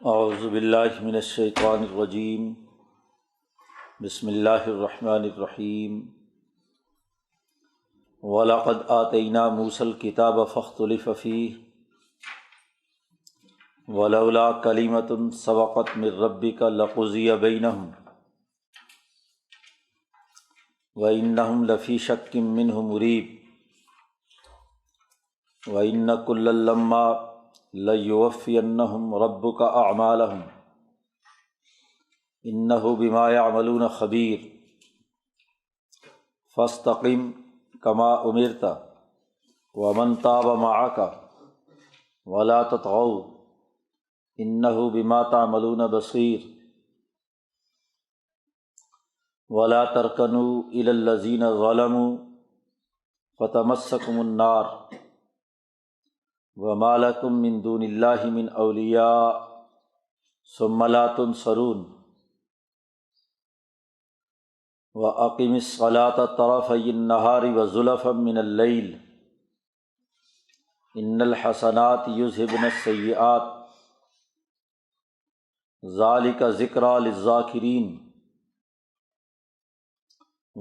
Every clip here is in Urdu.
اعوذ باللہ من الشیطان الرجیم بسم اللہ الرحمن الرحیم وَلَقَدْ آتَيْنَا مُوسَى الْكِتَابَ فَاخْتُلِفَ فِيهِ وَلَوْلَا كَلِمَةٌ سَبَقَتْ مِنْ رَبِّكَ لَقُضِيَ بَيْنَهُمْ وَإِنَّهُمْ لَفِي شَكٍّ مِّنْهُ مُرِيبٍ وَإِنَّ كُلًّا لَمَّا لَيُوَفِّيَنَّهُمْ رَبُّكَ أَعْمَالَهُمْ إِنَّهُ بِمَا يَعْمَلُونَ خَبِيرٌ فَاسْتَقِمْ كَمَا أُمِرْتَ وَمَنْ تَابَ مَعَكَ وَلَا تَطْغَوْا إِنَّهُ بِمَا تَعْمَلُونَ بَصِيرٌ وَلَا تَرْكَنُوا إِلَى الَّذِينَ ظَلَمُوا فَتَمَسَّكُمُ النَّارُ وَمَا لَكُم مِّن دُونِ اللَّهِ مِنْ أَوْلِيَاءَ ثُمَّ لَا تُنصَرُونَ وَأَقِمِ الصَّلَاةَ طَرَفَيِ النَّهَارِ وَزُلَفًا مِّنَ اللَّيْلِ إِنَّ الْحَسَنَاتِ يُذْهِبْنَ السَّيِّئَاتِ ذَلِكَ ذِكْرَىٰ لِلذَّاكِرِينَ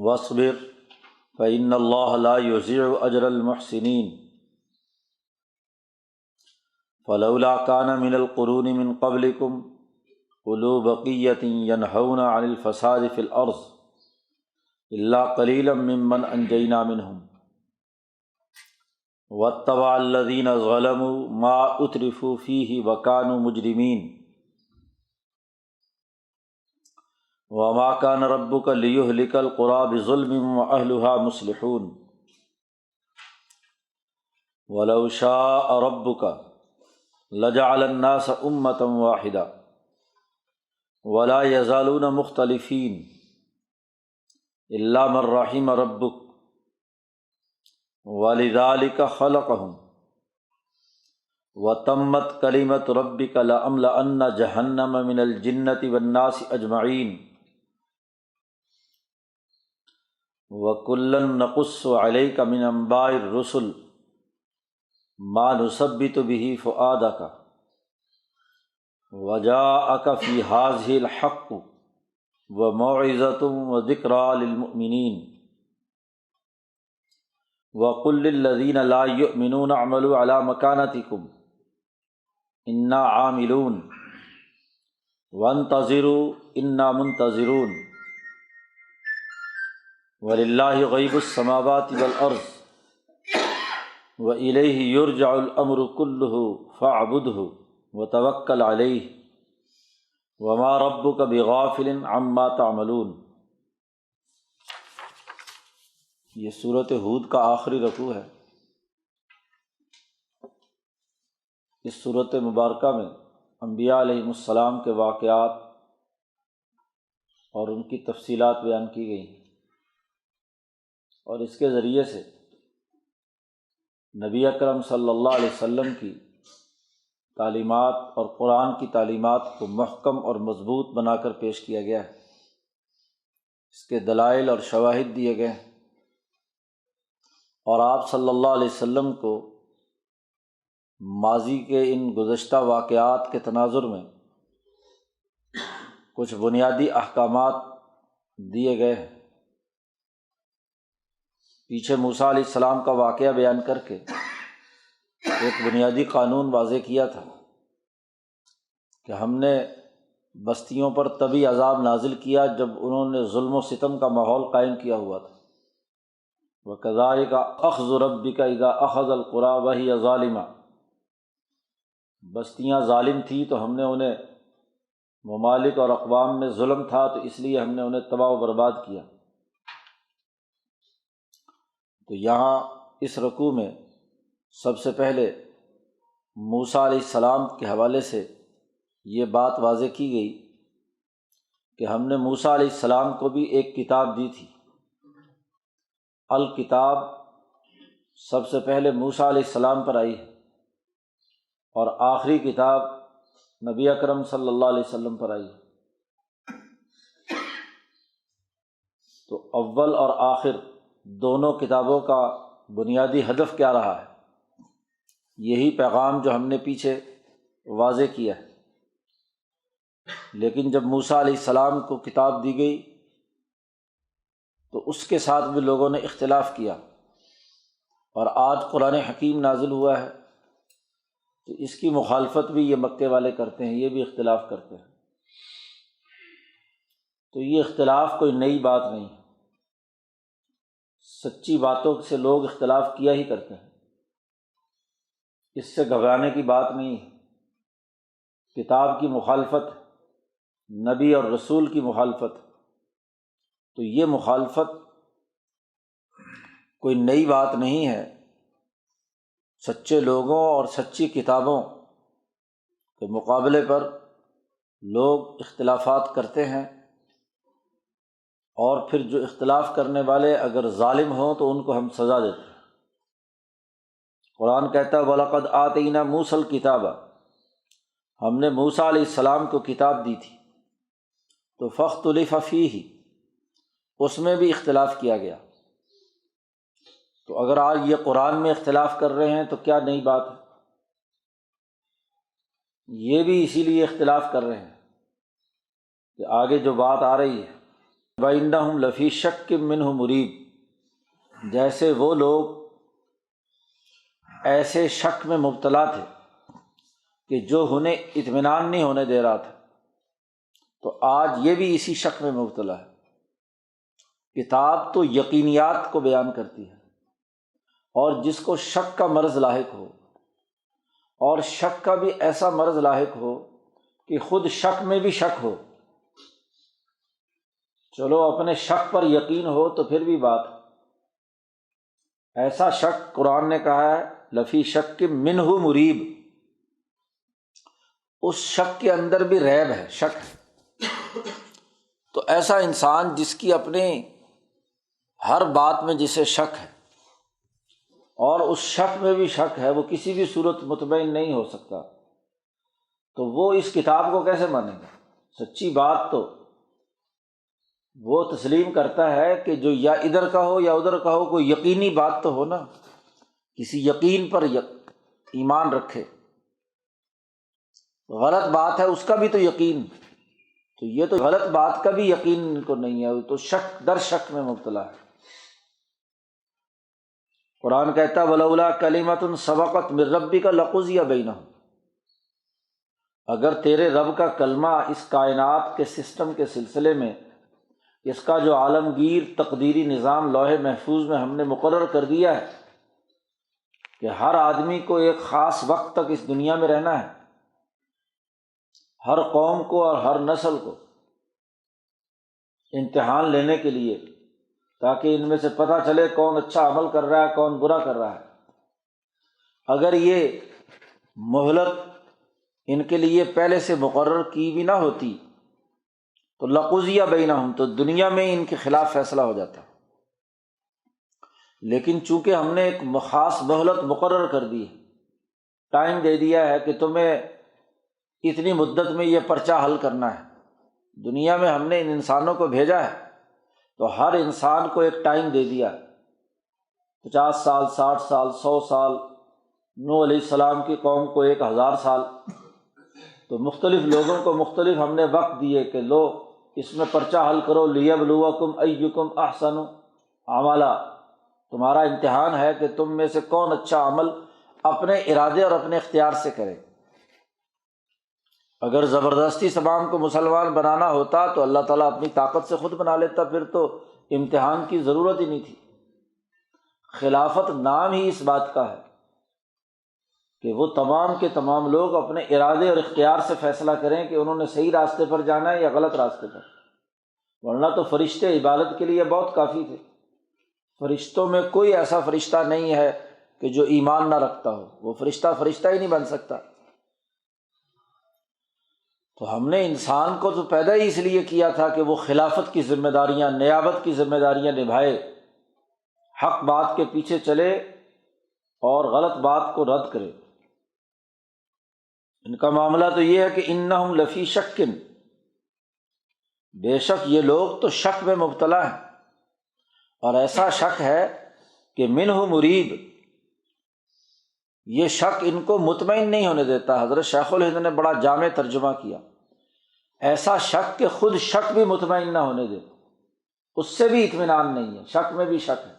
وَاصْبِرْ فَإِنَّ اللَّهَ لَا يُضِيعُ أَجْرَ الْمُحْسِنِينَ فَلَوْلَا كَانَ مِنَ الْقُرُونِ مِن قَبْلِكُمْ أُولُو بَقِيَّةٍ يَنْهَوْنَ عَنِ الْفَسَادِ فِي الْأَرْضِ إِلَّا قَلِيلًا مِّمَّنْ أَنجَيْنَا مِنْهُمْ وَاتَّبَعَ الَّذِينَ ظَلَمُوا مَا أُتْرِفُوا فِيهِ وَكَانُوا مُجْرِمِينَ وَمَا كَانَ رَبُّكَ لِيُهْلِكَ الْقُرَىٰ بِظُلْمٍ وَأَهْلُهَا مُصْلِحُونَ وَلَوْ شَاءَ رَبُّكَ لَجَعَلَ النَّاسَ أُمَّةً وَاحِدَةً وَلَا يَزَالُونَ مُخْتَلِفِينَ إِلَّا مَن رَّحِمَ رَبُّكَ وَلِذَٰلِكَ خَلَقَهُمْ وَتَمَّتْ كَلِمَةُ رَبِّكَ لَأَمْلَأَنَّ جَهَنَّمَ مِنَ الْجِنَّةِ وَالنَّاسِ أَجْمَعِينَ وَكُلًّا نَّقُصُّ عَلَيْكَ مِنْ أَنبَاءِ الرُّسُلِ مَا نُثَبِّتُ بِهِ فُؤَادَكَ وَجَاءَكَ فِي هَٰذِهِ الْحَقُّ وَمَوْعِظَةٌ وَذِكْرَىٰ لِلْمُؤْمِنِينَ وَقُل لِّلَّذِينَ لَا يُؤْمِنُونَ اعْمَلُوا عَلَىٰ مَكَانَتِكُمْ إِنَّا عَامِلُونَ وَانتَظِرُوا إِنَّا مُنتَظِرُونَ وَلِلَّهِ غَيْبُ السَّمَاوَاتِ وَالْأَرْضِ وَإِلَيْهِ يُرْجَعُ الْأَمْرُ كُلُّهُ فَاعْبُدْهُ وَتَوَكَّلْ عَلَيْهِ وَمَا رَبُّكَ بِغَافِلٍ عَمَّا تَعْمَلُونَ۔ یہ سورۃ ہود کا آخری رکوع ہے۔ اس سورۃ مبارکہ میں انبیاء علیہم السلام کے واقعات اور ان کی تفصیلات بیان کی گئی ہیں، اور اس کے ذریعے سے نبی اکرم صلی اللہ علیہ وسلم کی تعلیمات اور قرآن کی تعلیمات کو محکم اور مضبوط بنا کر پیش کیا گیا ہے، اس کے دلائل اور شواہد دیے گئے ہیں، اور آپ صلی اللہ علیہ وسلم کو ماضی کے ان گزشتہ واقعات کے تناظر میں کچھ بنیادی احکامات دیے گئے ہیں۔ پیچھے موسیٰ علیہ السلام کا واقعہ بیان کر کے ایک بنیادی قانون واضح کیا تھا کہ ہم نے بستیوں پر تبھی عذاب نازل کیا جب انہوں نے ظلم و ستم کا ماحول قائم کیا ہوا تھا۔ وَكَذَلِكَ أَخْذُ رَبِّكَ إِذَا أَخَذَ الْقُرَىٰ وَهِيَ ظَالِمَةٌ، بستیاں ظالم تھیں تو ہم نے انہیں، ممالک اور اقوام میں ظلم تھا تو اس لیے ہم نے انہیں تباہ و برباد کیا۔ تو یہاں اس رکوع میں سب سے پہلے موسیٰ علیہ السلام کے حوالے سے یہ بات واضح کی گئی کہ ہم نے موسیٰ علیہ السلام کو بھی ایک کتاب دی تھی۔ الکتاب سب سے پہلے موسیٰ علیہ السلام پر آئی ہے، اور آخری کتاب نبی اکرم صلی اللہ علیہ وسلم پر آئی ہے۔ تو اول اور آخر دونوں کتابوں کا بنیادی ہدف کیا رہا ہے؟ یہی پیغام جو ہم نے پیچھے واضح کیا ہے لیکن جب موسیٰ علیہ السلام کو کتاب دی گئی تو اس کے ساتھ بھی لوگوں نے اختلاف کیا، اور آج قرآن حکیم نازل ہوا ہے تو اس کی مخالفت بھی یہ مکے والے کرتے ہیں، یہ بھی اختلاف کرتے ہیں۔ تو یہ اختلاف کوئی نئی بات نہیں ہے، سچی باتوں سے لوگ اختلاف کیا ہی کرتے ہیں، اس سے گھبرانے کی بات نہیں ہے۔ کتاب کی مخالفت، نبی اور رسول کی مخالفت، تو یہ مخالفت کوئی نئی بات نہیں ہے۔ سچے لوگوں اور سچی کتابوں کے مقابلے پر لوگ اختلافات کرتے ہیں، اور پھر جو اختلاف کرنے والے اگر ظالم ہوں تو ان کو ہم سزا دیتے ہیں۔ قرآن کہتا ہے وَلَقَدْ آتَيْنَا مُوسَى الْكِتَابَ، ہم نے موسیٰ علیہ السلام کو کتاب دی تھی، تو فَاخْتُلِفَ فِيهِ، اس میں بھی اختلاف کیا گیا۔ تو اگر آج یہ قرآن میں اختلاف کر رہے ہیں تو کیا نئی بات ہے؟ یہ بھی اسی لیے اختلاف کر رہے ہیں کہ آگے جو بات آ رہی ہے وَإِنَّهُمْ لَفِي شَكٍّ مِّنْهُ مُرِيبٍ، جیسے وہ لوگ ایسے شک میں مبتلا تھے کہ جو انہیں اطمینان نہیں ہونے دے رہا تھا، تو آج یہ بھی اسی شک میں مبتلا ہے۔ کتاب تو یقینیات کو بیان کرتی ہے، اور جس کو شک کا مرض لاحق ہو، اور شک کا بھی ایسا مرض لاحق ہو کہ خود شک میں بھی شک ہو، چلو اپنے شک پر یقین ہو تو پھر بھی بات، ایسا شک قرآن نے کہا ہے لفی شک منہ مریب، اس شک کے اندر بھی ریب ہے، شک ہے۔ تو ایسا انسان جس کی اپنے ہر بات میں جسے شک ہے اور اس شک میں بھی شک ہے، وہ کسی بھی صورت مطمئن نہیں ہو سکتا، تو وہ اس کتاب کو کیسے مانے گا؟ سچی بات تو وہ تسلیم کرتا ہے کہ جو یا ادھر کا ہو یا ادھر کا ہو، کوئی یقینی بات تو ہو نا، کسی یقین پر ایمان رکھے۔ غلط بات ہے اس کا بھی تو یقین، تو یہ تو غلط بات کا بھی یقین کو نہیں ہے، تو شک در شک میں مبتلا ہے۔ قرآن کہتا ہے وَلَوْلَا كَلِمَةٌ سَبَقَتْ مِن رَبِّكَ لَقُضِيَ بَيْنَهُمْ، اگر تیرے رب کا کلمہ اس کائنات کے سسٹم کے سلسلے میں، اس کا جو عالمگیر تقدیری نظام لوح محفوظ میں ہم نے مقرر کر دیا ہے کہ ہر آدمی کو ایک خاص وقت تک اس دنیا میں رہنا ہے، ہر قوم کو اور ہر نسل کو امتحان لینے کے لیے، تاکہ ان میں سے پتہ چلے کون اچھا عمل کر رہا ہے کون برا کر رہا ہے۔ اگر یہ مہلت ان کے لیے پہلے سے مقرر کی بھی نہ ہوتی تو لقضی بینہم، تو دنیا میں ان کے خلاف فیصلہ ہو جاتا، لیکن چونکہ ہم نے ایک خاص مہلت مقرر کر دی ہے، ٹائم دے دیا ہے کہ تمہیں اتنی مدت میں یہ پرچہ حل کرنا ہے، دنیا میں ہم نے ان انسانوں کو بھیجا ہے تو ہر انسان کو ایک ٹائم دے دیا، 50 سال 60 سال 100 سال، نوح علیہ السلام کی قوم کو 1000 سال، تو مختلف لوگوں کو مختلف ہم نے وقت دیے کہ لو اس میں پرچہ حل کرو، لیبلوکم ایکم احسن عملا، تمہارا امتحان ہے کہ تم میں سے کون اچھا عمل اپنے ارادے اور اپنے اختیار سے کرے۔ اگر زبردستی تمام کو مسلمان بنانا ہوتا تو اللہ تعالیٰ اپنی طاقت سے خود بنا لیتا، پھر تو امتحان کی ضرورت ہی نہیں تھی۔ خلافت نام ہی اس بات کا ہے کہ وہ تمام کے تمام لوگ اپنے ارادے اور اختیار سے فیصلہ کریں کہ انہوں نے صحیح راستے پر جانا ہے یا غلط راستے پر، ورنہ تو فرشتے عبادت کے لیے بہت کافی تھے۔ فرشتوں میں کوئی ایسا فرشتہ نہیں ہے کہ جو ایمان نہ رکھتا ہو، وہ فرشتہ ہی نہیں بن سکتا۔ تو ہم نے انسان کو تو پیدا ہی اس لیے کیا تھا کہ وہ خلافت کی ذمہ داریاں، نیابت کی ذمہ داریاں نبھائے، حق بات کے پیچھے چلے اور غلط بات کو رد کرے۔ ان کا معاملہ تو یہ ہے کہ انہم لفی شک، بے شک یہ لوگ تو شک میں مبتلا ہیں، اور ایسا شک ہے کہ منہ مریب، یہ شک ان کو مطمئن نہیں ہونے دیتا۔ حضرت شیخ الہند نے بڑا جامع ترجمہ کیا، ایسا شک کہ خود شک بھی مطمئن نہ ہونے دے، اس سے بھی اطمینان نہیں ہے، شک میں بھی شک ہے۔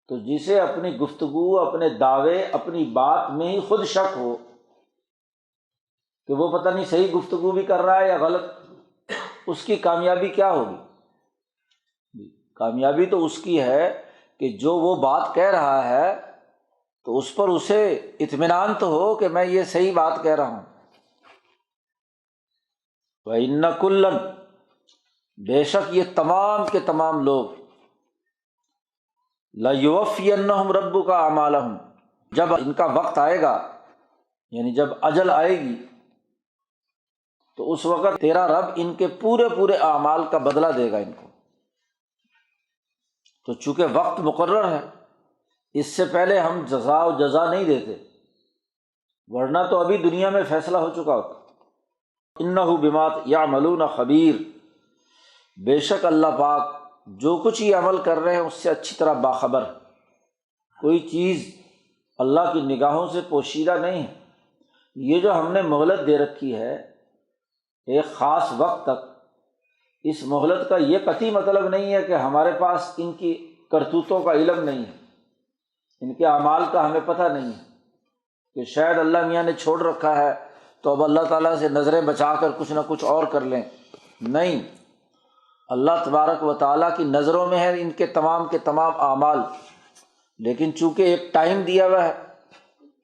تو جسے اپنی گفتگو، اپنے دعوے، اپنی بات میں ہی خود شک ہو کہ وہ پتہ نہیں صحیح گفتگو بھی کر رہا ہے یا غلط، اس کی کامیابی کیا ہوگی؟ کامیابی تو اس کی ہے کہ جو وہ بات کہہ رہا ہے تو اس پر اسے اطمینان تو ہو کہ میں یہ صحیح بات کہہ رہا ہوں۔ وَإِنَّ كُلًّا، بے شک یہ تمام کے تمام لوگ، لَيُوَفِّيَنَّهُمْ رَبُّكَ أَعْمَالَهُمْ، جب ان کا وقت آئے گا، یعنی جب اجل آئے گی، تو اس وقت تیرا رب ان کے پورے پورے اعمال کا بدلہ دے گا ان کو۔ تو چونکہ وقت مقرر ہے، اس سے پہلے ہم جزا و جزا نہیں دیتے، ورنہ تو ابھی دنیا میں فیصلہ ہو چکا ہوتا۔ انہ بما یعملون خبیر، بے شک اللہ پاک جو کچھ یہ عمل کر رہے ہیں اس سے اچھی طرح باخبر ہے، کوئی چیز اللہ کی نگاہوں سے پوشیدہ نہیں ہے۔ یہ جو ہم نے مہلت دے رکھی ہے ایک خاص وقت تک، اس مہلت کا یہ قطعی مطلب نہیں ہے کہ ہمارے پاس ان کی کرتوتوں کا علم نہیں ہے، ان کے اعمال کا ہمیں پتہ نہیں ہے کہ شاید اللہ میاں نے چھوڑ رکھا ہے تو اب اللہ تعالیٰ سے نظریں بچا کر کچھ نہ کچھ اور کر لیں۔ نہیں، اللہ تبارک و تعالیٰ کی نظروں میں ہے ان کے تمام اعمال، لیکن چونکہ ایک ٹائم دیا ہوا ہے،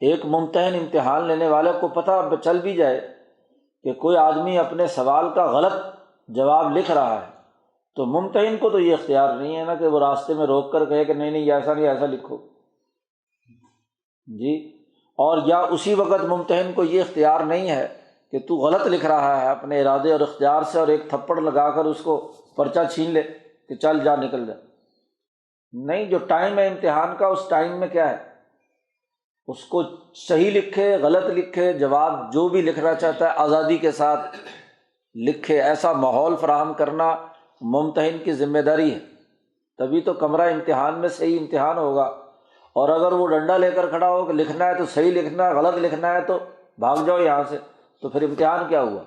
ایک ممتحن امتحان لینے والے کو پتہ چل بھی جائے کہ کوئی آدمی اپنے سوال کا غلط جواب لکھ رہا ہے، تو ممتحن کو تو یہ اختیار نہیں ہے نا کہ وہ راستے میں روک کر کہے کہ نہیں ایسا نہیں، ایسا لکھو جی، اور یا اسی وقت ممتحن کو یہ اختیار نہیں ہے کہ تو غلط لکھ رہا ہے اپنے ارادے اور اختیار سے، اور ایک تھپڑ لگا کر اس کو پرچہ چھین لے کہ چل جا نکل جا۔ نہیں، جو ٹائم ہے امتحان کا، اس ٹائم میں کیا ہے، اس کو صحیح لکھے غلط لکھے، جواب جو بھی لکھنا چاہتا ہے آزادی کے ساتھ لکھے، ایسا ماحول فراہم کرنا ممتحن کی ذمہ داری ہے، تبھی تو کمرہ امتحان میں صحیح امتحان ہوگا۔ اور اگر وہ ڈنڈا لے کر کھڑا ہو کہ لکھنا ہے تو صحیح لکھنا ہے، غلط لکھنا ہے تو بھاگ جاؤ یہاں سے، تو پھر امتحان کیا ہوا؟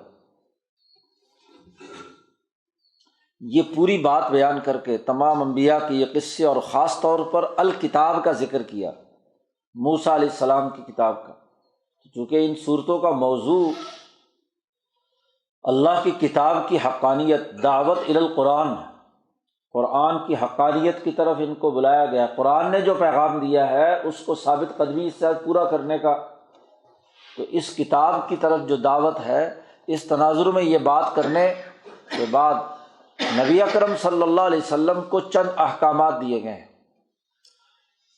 یہ پوری بات بیان کر کے تمام انبیاء کے یہ قصے، اور خاص طور پر الکتاب کا ذکر کیا، موسیٰ علیہ السلام کی کتاب کا، چونکہ ان صورتوں کا موضوع اللہ کی کتاب کی حقانیت، دعوت الی القرآن ہے، قرآن کی حقانیت کی طرف ان کو بلایا گیا، قرآن نے جو پیغام دیا ہے اس کو ثابت قدمی سے پورا کرنے کا، تو اس کتاب کی طرف جو دعوت ہے، اس تناظر میں یہ بات کرنے کے بعد نبی اکرم صلی اللہ علیہ وسلم کو چند احکامات دیے گئے ہیں،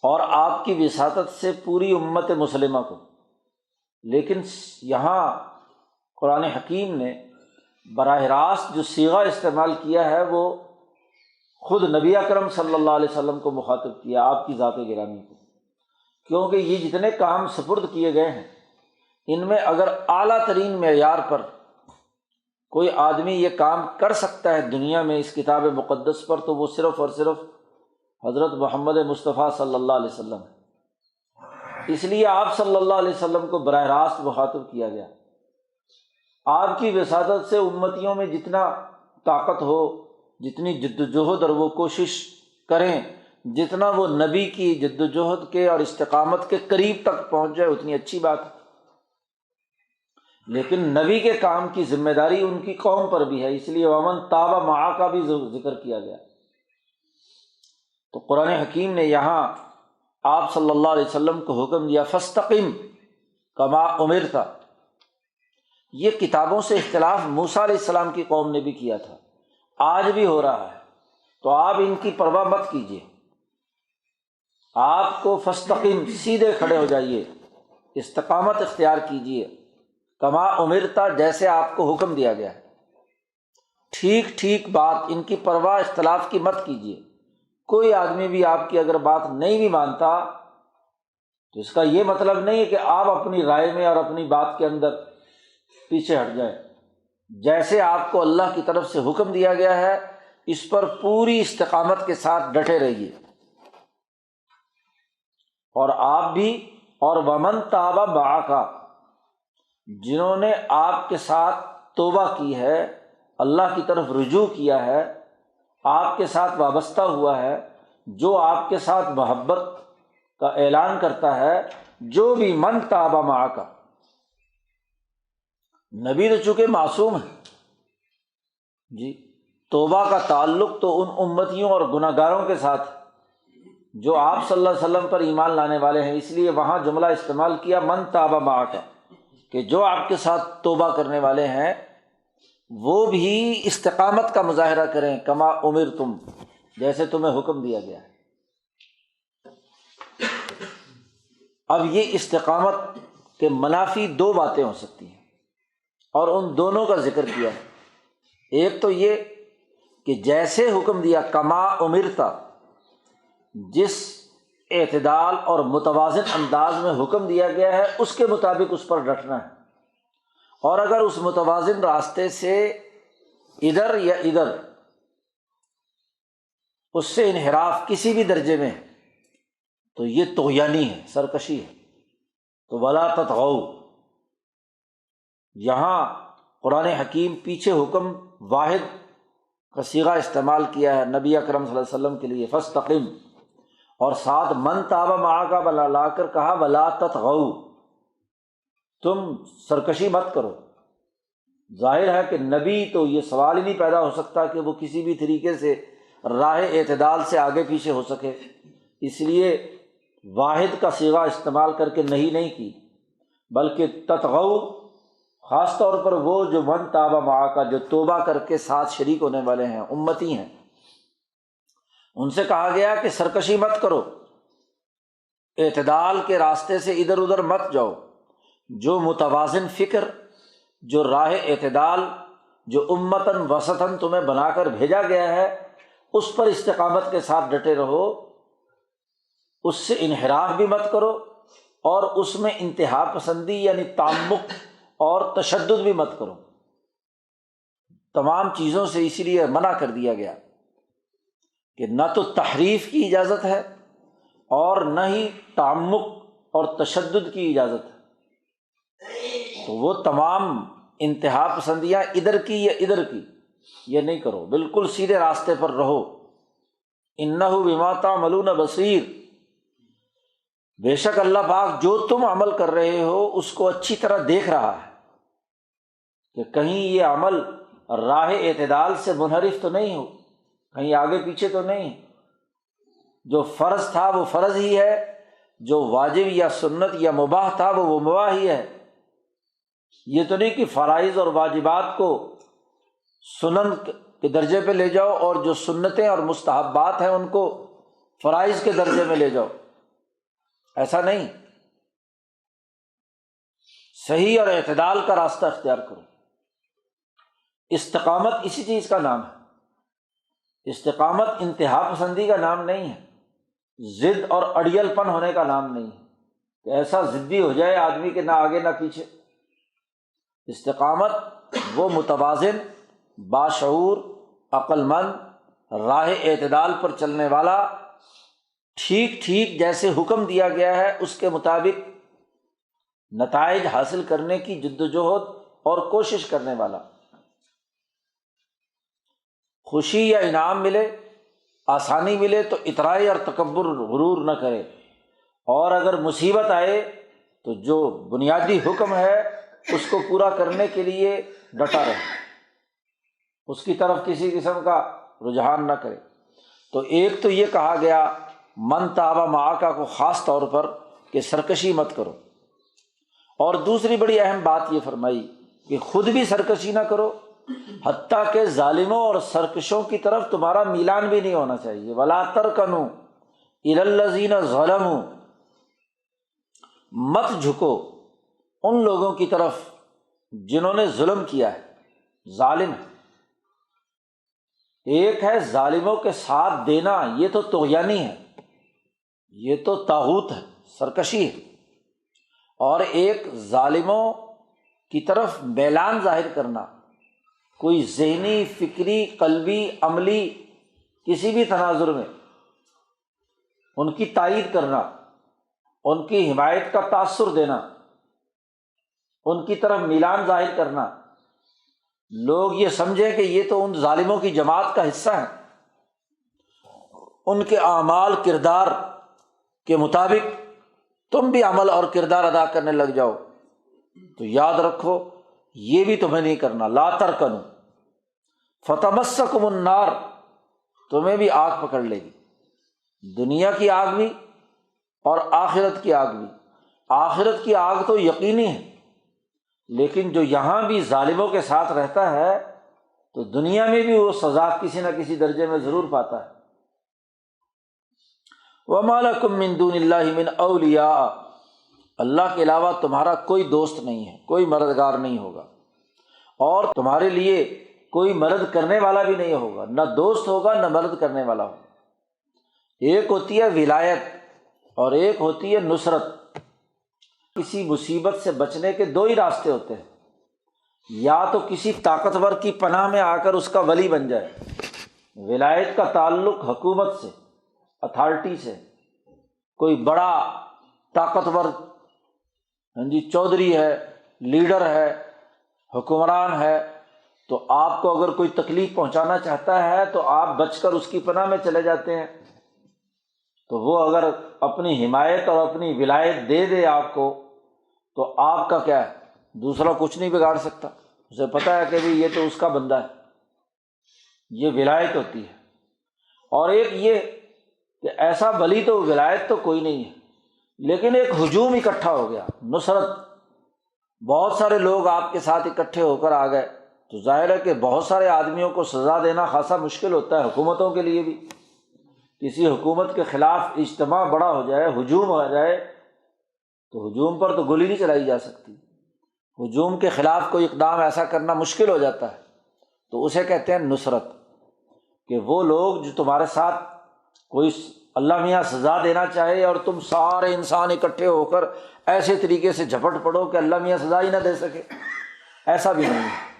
اور آپ کی وساطت سے پوری امت مسلمہ کو، لیکن یہاں قرآن حکیم نے براہ راست جو صیغہ استعمال کیا ہے وہ خود نبی اکرم صلی اللہ علیہ وسلم کو مخاطب کیا، آپ کی ذات گرامی کو، کیونکہ یہ جتنے کام سپرد کیے گئے ہیں ان میں اگر اعلیٰ ترین معیار پر کوئی آدمی یہ کام کر سکتا ہے دنیا میں اس کتاب مقدس پر، تو وہ صرف اور صرف حضرت محمد مصطفیٰ صلی اللہ علیہ وسلم ہے۔ اس لیے آپ صلی اللہ علیہ وسلم کو براہ راست مخاطب کیا گیا۔ آپ کی وساطت سے امتیوں میں جتنا طاقت ہو، جتنی جد و جہد اور وہ کوشش کریں، جتنا وہ نبی کی جد و جہد کے اور استقامت کے قریب تک پہنچ جائے اتنی اچھی بات ہے، لیکن نبی کے کام کی ذمہ داری ان کی قوم پر بھی ہے، اس لیے ومن تاب معک کا بھی ذکر کیا گیا۔ تو قرآن حکیم نے یہاں آپ صلی اللہ علیہ وسلم کو حکم دیا فاستقم کما امرت۔ یہ کتابوں سے اختلاف موسیٰ علیہ السلام کی قوم نے بھی کیا تھا، آج بھی ہو رہا ہے، تو آپ ان کی پرواہ مت کیجیے، آپ کو فاستقم سیدھے کھڑے ہو جائیے، استقامت اختیار کیجیے، کما امرتا جیسے آپ کو حکم دیا گیا ہے، ٹھیک ٹھیک بات، ان کی پرواہ اختلاف کی مت کیجیے۔ کوئی آدمی بھی آپ کی اگر بات نہیں بھی مانتا تو اس کا یہ مطلب نہیں ہے کہ آپ اپنی رائے میں اور اپنی بات کے اندر پیچھے ہٹ جائیں، جیسے آپ کو اللہ کی طرف سے حکم دیا گیا ہے اس پر پوری استقامت کے ساتھ ڈٹے رہیے، اور آپ بھی، اور ومن تاب معک، جنہوں نے آپ کے ساتھ توبہ کی ہے، اللہ کی طرف رجوع کیا ہے، آپ کے ساتھ وابستہ ہوا ہے، جو آپ کے ساتھ محبت کا اعلان کرتا ہے، جو بھی من تاب معک، نبی تو چونکہ معصوم ہے جی، توبہ کا تعلق تو ان امتیوں اور گناہ گاروں کے ساتھ جو آپ صلی اللہ علیہ وسلم پر ایمان لانے والے ہیں، اس لیے وہاں جملہ استعمال کیا من تاب معک، کہ جو آپ کے ساتھ توبہ کرنے والے ہیں وہ بھی استقامت کا مظاہرہ کریں، کما امرتم، جیسے تمہیں حکم دیا گیا ہے۔ اب یہ استقامت کے منافی دو باتیں ہو سکتی ہیں اور ان دونوں کا ذکر کیا ہے۔ ایک تو یہ کہ جیسے حکم دیا، کما امرتا، جس اعتدال اور متوازن انداز میں حکم دیا گیا ہے اس کے مطابق اس پر ڈٹنا ہے، اور اگر اس متوازن راستے سے ادھر یا ادھر اس سے انحراف کسی بھی درجے میں ہے تو یہ طغیانی ہے، سرکشی ہے۔ تو ولا تطغوا، یہاں قرآن حکیم پیچھے حکم واحد کا صیغہ استعمال کیا ہے نبی اکرم صلی اللہ علیہ وسلم کے لیے، فاستقم، اور ساتھ من تاب معک بلا لا کر کہا ولا تطغوا، تم سرکشی مت کرو۔ ظاہر ہے کہ نبی تو یہ سوال ہی نہیں پیدا ہو سکتا کہ وہ کسی بھی طریقے سے راہ اعتدال سے آگے پیچھے ہو سکے، اس لیے واحد کا صیغہ استعمال کر کے نہیں کی، بلکہ تطغوا خاص طور پر وہ جو من تاب معک، جو توبہ کر کے ساتھ شریک ہونے والے ہیں، امتی ہیں، ان سے کہا گیا کہ سرکشی مت کرو، اعتدال کے راستے سے ادھر ادھر مت جاؤ، جو متوازن فکر، جو راہ اعتدال، جو امتاً وسطاً تمہیں بنا کر بھیجا گیا ہے اس پر استقامت کے ساتھ ڈٹے رہو، اس سے انحراف بھی مت کرو، اور اس میں انتہا پسندی یعنی تعمق اور تشدد بھی مت کرو۔ تمام چیزوں سے اسی لیے منع کر دیا گیا کہ نہ تو تحریف کی اجازت ہے اور نہ ہی تعمق اور تشدد کی اجازت ہے۔ تو وہ تمام انتہا پسندیاں ادھر کی یا ادھر کی یہ نہیں کرو، بالکل سیدھے راستے پر رہو۔ انہ بما تعملون بصیر، بے شک اللہ پاک جو تم عمل کر رہے ہو اس کو اچھی طرح دیکھ رہا ہے کہ کہیں یہ عمل راہ اعتدال سے منحرف تو نہیں ہو، کہیں آگے پیچھے تو نہیں ہے، جو فرض تھا وہ فرض ہی ہے، جو واجب یا سنت یا مباح تھا وہ مباح ہی ہے۔ یہ تو نہیں کہ فرائض اور واجبات کو سنن کے درجے پہ لے جاؤ اور جو سنتیں اور مستحبات ہیں ان کو فرائض کے درجے میں لے جاؤ، ایسا نہیں۔ صحیح اور اعتدال کا راستہ اختیار کرو۔ استقامت اسی چیز کا نام ہے، استقامت انتہا پسندی کا نام نہیں ہے، ضد اور اڑیل پن ہونے کا نام نہیں ہے کہ ایسا ضدی ہو جائے آدمی کہ نہ آگے نہ پیچھے۔ استقامت وہ متوازن، باشعور، عقل مند، راہ اعتدال پر چلنے والا، ٹھیک جیسے حکم دیا گیا ہے اس کے مطابق نتائج حاصل کرنے کی جدوجہد اور کوشش کرنے والا۔ خوشی یا انعام ملے، آسانی ملے تو اطرائی اور تکبر غرور نہ کرے، اور اگر مصیبت آئے تو جو بنیادی حکم ہے اس کو پورا کرنے کے لیے ڈٹا رہے، اس کی طرف کسی قسم کا رجحان نہ کرے۔ تو ایک تو یہ کہا گیا من تاب معک کو خاص طور پر کہ سرکشی مت کرو، اور دوسری بڑی اہم بات یہ فرمائی کہ خود بھی سرکشی نہ کرو، حتیٰ کہ ظالموں اور سرکشوں کی طرف تمہارا میلان بھی نہیں ہونا چاہیے۔ ولا ترکنوا الی الذین ظلموا، مت جھکو ان لوگوں کی طرف جنہوں نے ظلم کیا ہے، ظالم ہے۔ ایک ہے ظالموں کے ساتھ دینا، یہ تو طغیانی ہے، یہ تو طاغوت ہے، سرکشی ہے، اور ایک ظالموں کی طرف میلان ظاہر کرنا، کوئی ذہنی، فکری، قلبی، عملی کسی بھی تناظر میں ان کی تائید کرنا، ان کی حمایت کا تاثر دینا، ان کی طرف میلان ظاہر کرنا، لوگ یہ سمجھیں کہ یہ تو ان ظالموں کی جماعت کا حصہ ہیں، ان کے اعمال کردار کے مطابق تم بھی عمل اور کردار ادا کرنے لگ جاؤ، تو یاد رکھو یہ بھی تمہیں نہیں کرنا۔ لا ترکنوا فتمسکم النار، تمہیں بھی آگ پکڑ لے گی، دنیا کی آگ بھی اور آخرت کی آگ بھی۔ آخرت کی آگ تو یقینی ہے، لیکن جو یہاں بھی ظالموں کے ساتھ رہتا ہے تو دنیا میں بھی وہ سزا کسی نہ کسی درجے میں ضرور پاتا ہے۔ وَمَا لَكُم مِّن دُونِ اللَّهِ مِنْ أَوْلِيَاءَ، اللہ کے علاوہ تمہارا کوئی دوست نہیں ہے، کوئی مددگار نہیں ہوگا، اور تمہارے لیے کوئی مدد کرنے والا بھی نہیں ہوگا، نہ دوست ہوگا نہ مدد کرنے والا ہوگا۔ ایک ہوتی ہے ولایت اور ایک ہوتی ہے نصرت۔ کسی مصیبت سے بچنے کے دو ہی راستے ہوتے ہیں، یا تو کسی طاقتور کی پناہ میں آ کر اس کا ولی بن جائے۔ ولایت کا تعلق حکومت سے، اتھارٹی سے، کوئی بڑا طاقتور چودھری ہے، لیڈر ہے، حکمران ہے، تو آپ کو اگر کوئی تکلیف پہنچانا چاہتا ہے تو آپ بچ کر اس کی پناہ میں چلے جاتے ہیں، تو وہ اگر اپنی حمایت اور اپنی ولایت دے دے آپ کو تو آپ کا کیا ہے، دوسرا کچھ نہیں بگاڑ سکتا، اسے پتہ ہے کہ بھی یہ تو اس کا بندہ ہے۔ یہ ولایت ہوتی ہے۔ اور ایک یہ کہ ایسا ولی تو ولایت تو کوئی نہیں ہے، لیکن ایک ہجوم اکٹھا ہو گیا، نصرت، بہت سارے لوگ آپ کے ساتھ اکٹھے ہو کر آ گئے، تو ظاہر ہے کہ بہت سارے آدمیوں کو سزا دینا خاصا مشکل ہوتا ہے، حکومتوں کے لیے بھی۔ کسی حکومت کے خلاف اجتماع بڑا ہو جائے، ہجوم ہو جائے، تو ہجوم پر تو گولی نہیں چلائی جا سکتی، ہجوم کے خلاف کوئی اقدام ایسا کرنا مشکل ہو جاتا ہے، تو اسے کہتے ہیں نصرت۔ کہ وہ لوگ جو تمہارے ساتھ کوئی اللہ میاں سزا دینا چاہے اور تم سارے انسان اکٹھے ہو کر ایسے طریقے سے جھپٹ پڑو کہ اللہ میاں سزا ہی نہ دے سکے، ایسا بھی نہیں ہے۔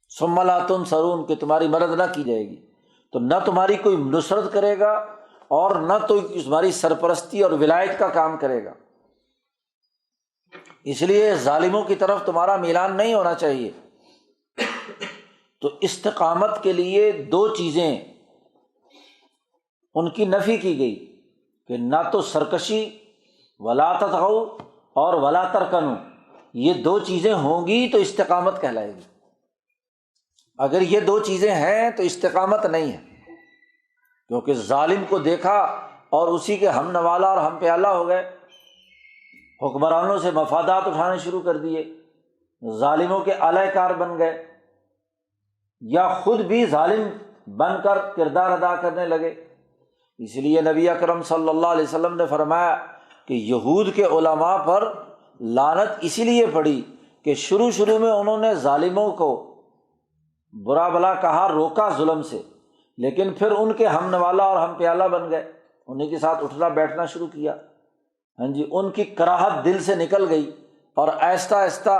ثم لا تنصرون، کہ تمہاری مدد نہ کی جائے گی، تو نہ تمہاری کوئی نصرت کرے گا اور نہ تو تمہاری سرپرستی اور ولایت کا کام کرے گا۔ اس لیے ظالموں کی طرف تمہارا میلان نہیں ہونا چاہیے۔ تو استقامت کے لیے دو چیزیں ان کی نفی کی گئی کہ نہ تو سرکشی، ولا تطغوا اور ولا ترکنوا، یہ دو چیزیں ہوں گی تو استقامت کہلائے گی۔ اگر یہ دو چیزیں ہیں تو استقامت نہیں ہے، کیونکہ ظالم کو دیکھا اور اسی کے ہم نوالا اور ہم پیالہ ہو گئے، حکمرانوں سے مفادات اٹھانے شروع کر دیے، ظالموں کے اعلی کار بن گئے، یا خود بھی ظالم بن کر کردار ادا کرنے لگے۔ اس لیے نبی اکرم صلی اللہ علیہ وسلم نے فرمایا کہ یہود کے علماء پر لعنت اسی لیے پڑی کہ شروع میں انہوں نے ظالموں کو برا بلا کہا، روکا ظلم سے، لیکن پھر ان کے ہم نوالا اور ہم پیالہ بن گئے، انہیں کے ساتھ اٹھنا بیٹھنا شروع کیا۔ ان کی کراہت دل سے نکل گئی اور آہستہ آہستہ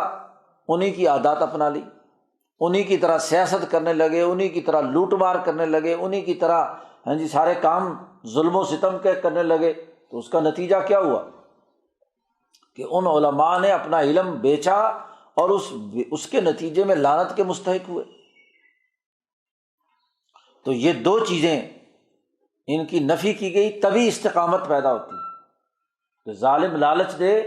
انہیں کی عادات اپنا لی، انہیں کی طرح سیاست کرنے لگے، انہیں کی طرح لوٹ مار کرنے لگے، انہیں کی طرح سارے کام ظلم و ستم کے کرنے لگے۔ تو اس کا نتیجہ کیا ہوا کہ ان علماء نے اپنا علم بیچا اور اس کے نتیجے میں لعنت کے مستحق ہوئے۔ تو یہ دو چیزیں ان کی نفی کی گئی، تبھی استقامت پیدا ہوتی ہے۔ کہ ظالم لالچ دے،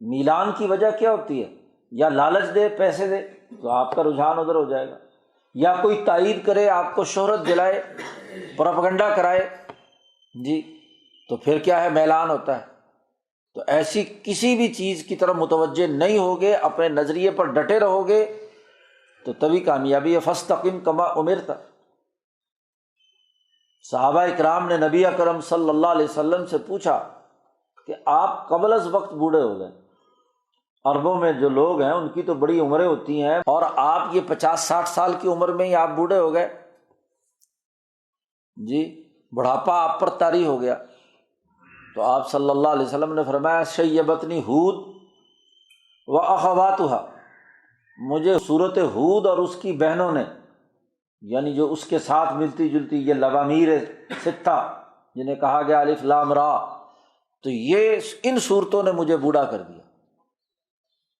میلان کی وجہ کیا ہوتی ہے؟ یا لالچ دے، پیسے دے، تو آپ کا رجحان ادھر ہو جائے گا، یا کوئی تائید کرے، آپ کو شہرت دلائے، پروپیگنڈا کرائے، تو پھر کیا ہے، میلان ہوتا ہے۔ تو ایسی کسی بھی چیز کی طرف متوجہ نہیں ہوگے، اپنے نظریے پر ڈٹے رہو گے تو تبھی کامیابی ہے۔ فاستقم کما امرت۔ صحابہ اکرام نے نبی اکرم صلی اللہ علیہ وسلم سے پوچھا کہ آپ قبل از وقت بوڑھے ہو گئے، عربوں میں جو لوگ ہیں ان کی تو بڑی عمریں ہوتی ہیں، اور آپ یہ 50-60 سال کی عمر میں ہی آپ بوڑھے ہو گئے، بڑھاپا آپ پر طاری ہو گیا۔ تو آپ صلی اللہ علیہ وسلم نے فرمایا، شیبتنی ہود و اخواتھا، مجھے سورۃ ہود اور اس کی بہنوں نے، یعنی جو اس کے ساتھ ملتی جلتی یہ لوامیر ستہ جنہیں کہا گیا الف لام را، تو یہ ان صورتوں نے مجھے بوڑھا کر دیا۔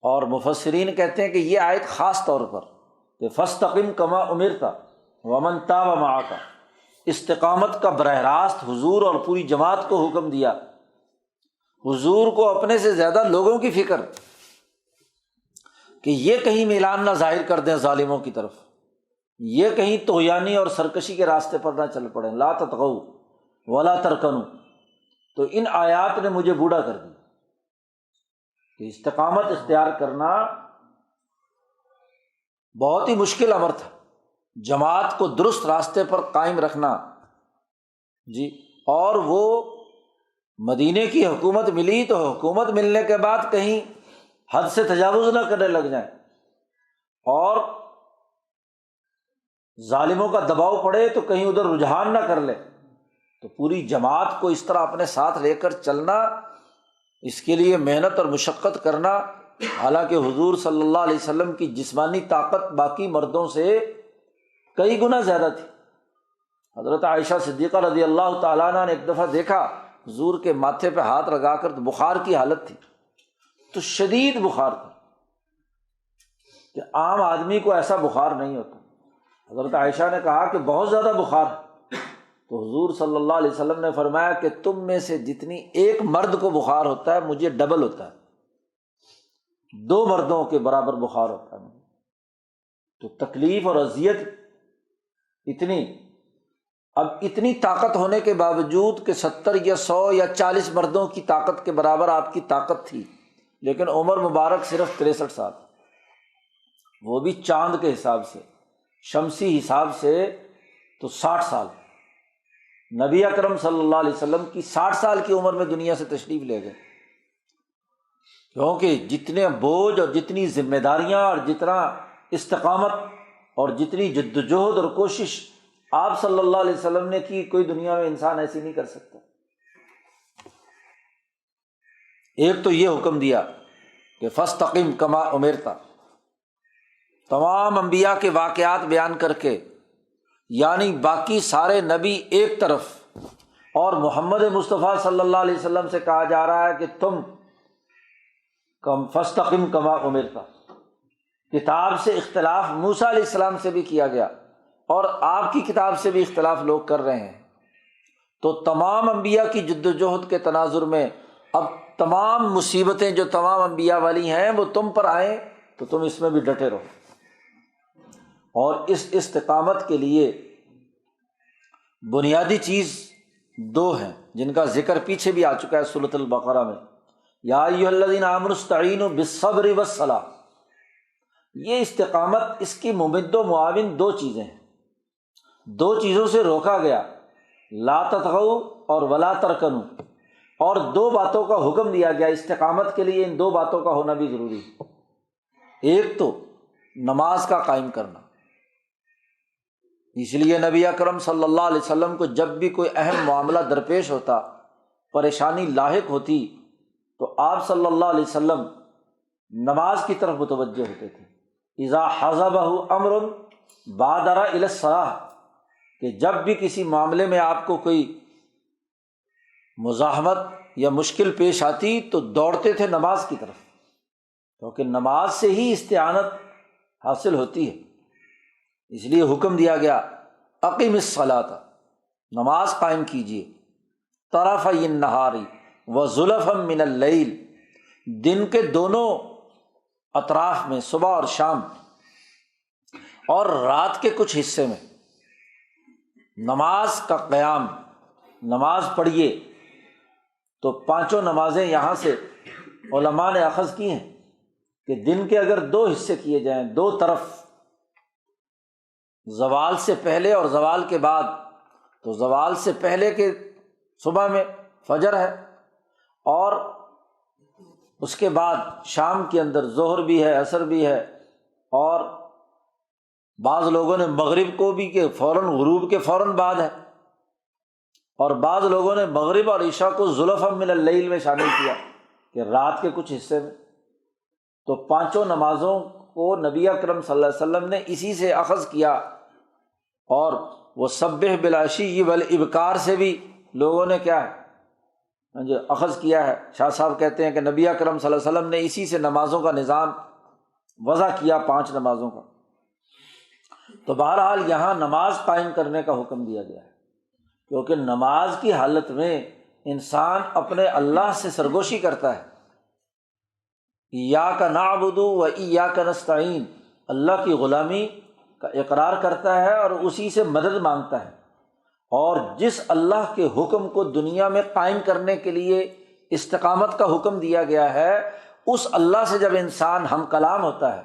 اور مفسرین کہتے ہیں کہ یہ آیت خاص طور پر کہ فاستقم کما امرت ومن تاب معک، استقامت کا براہ راست حضور اور پوری جماعت کو حکم دیا۔ حضور کو اپنے سے زیادہ لوگوں کی فکر کہ یہ کہیں میلان نہ ظاہر کر دیں ظالموں کی طرف، یہ کہیں طغیانی اور سرکشی کے راستے پر نہ چل پڑیں، لا تطغوا ولا ترکنوا۔ تو ان آیات نے مجھے بوڑھا کر دیا کہ استقامت اختیار کرنا بہت ہی مشکل امر تھا، جماعت کو درست راستے پر قائم رکھنا جی۔ اور وہ مدینے کی حکومت ملی تو حکومت ملنے کے بعد کہیں حد سے تجاوز نہ کرنے لگ جائیں اور ظالموں کا دباؤ پڑے تو کہیں ادھر رجحان نہ کر لے۔ تو پوری جماعت کو اس طرح اپنے ساتھ لے کر چلنا، اس کے لیے محنت اور مشقت کرنا، حالانکہ حضور صلی اللہ علیہ وسلم کی جسمانی طاقت باقی مردوں سے کئی گنا زیادہ تھی۔ حضرت عائشہ صدیقہ رضی اللہ تعالیٰ عنہ نے ایک دفعہ دیکھا حضور کے ماتھے پہ ہاتھ لگا کر، تو بخار کی حالت تھی، تو شدید بخار تھا کہ عام آدمی کو ایسا بخار نہیں ہوتا۔ حضرت عائشہ نے کہا کہ بہت زیادہ بخار ہے، تو حضور صلی اللہ علیہ وسلم نے فرمایا کہ تم میں سے جتنی ایک مرد کو بخار ہوتا ہے مجھے ڈبل ہوتا ہے، 2 مردوں کے برابر بخار ہوتا ہے۔ تو تکلیف اور اذیت اتنی، اب اتنی طاقت ہونے کے باوجود کہ 70 یا 100 یا 40 مردوں کی طاقت کے برابر آپ کی طاقت تھی، لیکن عمر مبارک صرف 63 سال، وہ بھی چاند کے حساب سے، شمسی حساب سے تو 60 سال۔ نبی اکرم صلی اللہ علیہ وسلم کی 60 سال کی عمر میں دنیا سے تشریف لے گئے، کیونکہ جتنے بوجھ اور جتنی ذمہ داریاں اور جتنا استقامت اور جتنی جدوجہد اور کوشش آپ صلی اللہ علیہ وسلم نے کی، کوئی دنیا میں انسان ایسی نہیں کر سکتا۔ ایک تو یہ حکم دیا کہ فاستقم کما امرت، تمام انبیاء کے واقعات بیان کر کے، یعنی باقی سارے نبی ایک طرف اور محمد مصطفیٰ صلی اللہ علیہ وسلم سے کہا جا رہا ہے کہ تم فاستقم کما امرت۔ کتاب سے اختلاف موسیٰ علیہ السلام سے بھی کیا گیا اور آپ کی کتاب سے بھی اختلاف لوگ کر رہے ہیں، تو تمام انبیاء کی جد و جہد کے تناظر میں اب تمام مصیبتیں جو تمام انبیاء والی ہیں وہ تم پر آئیں تو تم اس میں بھی ڈٹے رہو۔ اور اس استقامت کے لیے بنیادی چیز 2 ہیں جن کا ذکر پیچھے بھی آ چکا ہے سورۃ البقرہ میں، یا ایھا الذین آمنوا استعینوا بالصبر والصلاۃ۔ یہ استقامت، اس کی ممد و معاون 2 چیزیں ہیں، 2 چیزوں سے روکا گیا، لا تطغوا اور ولا ترکنوا، اور 2 باتوں کا حکم دیا گیا استقامت کے لیے، ان 2 باتوں کا ہونا بھی ضروری ہے۔ ایک تو نماز کا قائم کرنا، اس لیے نبی اکرم صلی اللہ علیہ وسلم کو جب بھی کوئی اہم معاملہ درپیش ہوتا، پریشانی لاحق ہوتی، تو آپ صلی اللہ علیہ وسلم نماز کی طرف متوجہ ہوتے تھے۔ اذا حزبہ امر بادر الی الصلاۃ، کہ جب بھی کسی معاملے میں آپ کو کوئی مزاحمت یا مشکل پیش آتی تو دوڑتے تھے نماز کی طرف، کیونکہ نماز سے ہی استعانت حاصل ہوتی ہے۔ اس لیے حکم دیا گیا اقیم الصلاۃ، نماز قائم کیجیے، طرفی النہار وزلفا من اللیل، دن کے دونوں اطراف میں، صبح اور شام، اور رات کے کچھ حصے میں نماز کا قیام، نماز پڑھیے۔ تو 5 نمازیں یہاں سے علماء نے اخذ کی ہیں کہ دن کے اگر 2 حصے کیے جائیں، 2 طرف، زوال سے پہلے اور زوال کے بعد، تو زوال سے پہلے کے صبح میں فجر ہے، اور اس کے بعد شام کے اندر ظہر بھی ہے، عصر بھی ہے، اور بعض لوگوں نے مغرب کو بھی کہ فوراً غروب کے فوراً بعد ہے، اور بعض لوگوں نے مغرب اور عشاء کو زلفا من اللیل میں شامل کیا کہ رات کے کچھ حصے میں۔ تو 5 نمازوں کو نبی اکرم صلی اللہ علیہ وسلم نے اسی سے اخذ کیا، اور وہ سبح بالعشی والابکار سے بھی لوگوں نے کیا ہے جو اخذ کیا ہے۔ شاہ صاحب کہتے ہیں کہ نبی اکرم صلی اللہ علیہ وسلم نے اسی سے نمازوں کا نظام وضع کیا، 5 نمازوں کا۔ تو بہرحال یہاں نماز قائم کرنے کا حکم دیا گیا ہے، کیونکہ نماز کی حالت میں انسان اپنے اللہ سے سرگوشی کرتا ہے، ایاک نعبد و ایاک نستعین، اللہ کی غلامی کا اقرار کرتا ہے اور اسی سے مدد مانگتا ہے، اور جس اللہ کے حکم کو دنیا میں قائم کرنے کے لیے استقامت کا حکم دیا گیا ہے، اس اللہ سے جب انسان ہم کلام ہوتا ہے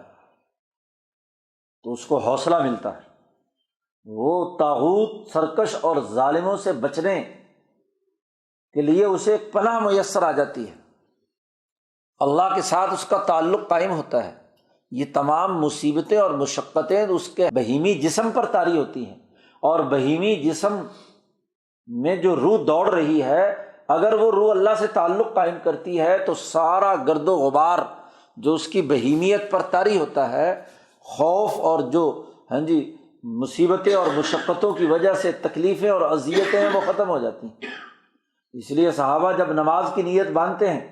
تو اس کو حوصلہ ملتا ہے، وہ طاغوت سرکش اور ظالموں سے بچنے کے لیے اسے ایک پناہ میسر آ جاتی ہے، اللہ کے ساتھ اس کا تعلق قائم ہوتا ہے۔ یہ تمام مصیبتیں اور مشقتیں اس کے بہیمی جسم پر طاری ہوتی ہیں، اور بہیمی جسم میں جو روح دوڑ رہی ہے، اگر وہ روح اللہ سے تعلق قائم کرتی ہے تو سارا گرد و غبار جو اس کی بہیمیت پر طاری ہوتا ہے، خوف اور جو مصیبتیں اور مشقتوں کی وجہ سے تکلیفیں اور اذیتیں وہ ختم ہو جاتی ہیں۔ اس لیے صحابہ جب نماز کی نیت باندھتے ہیں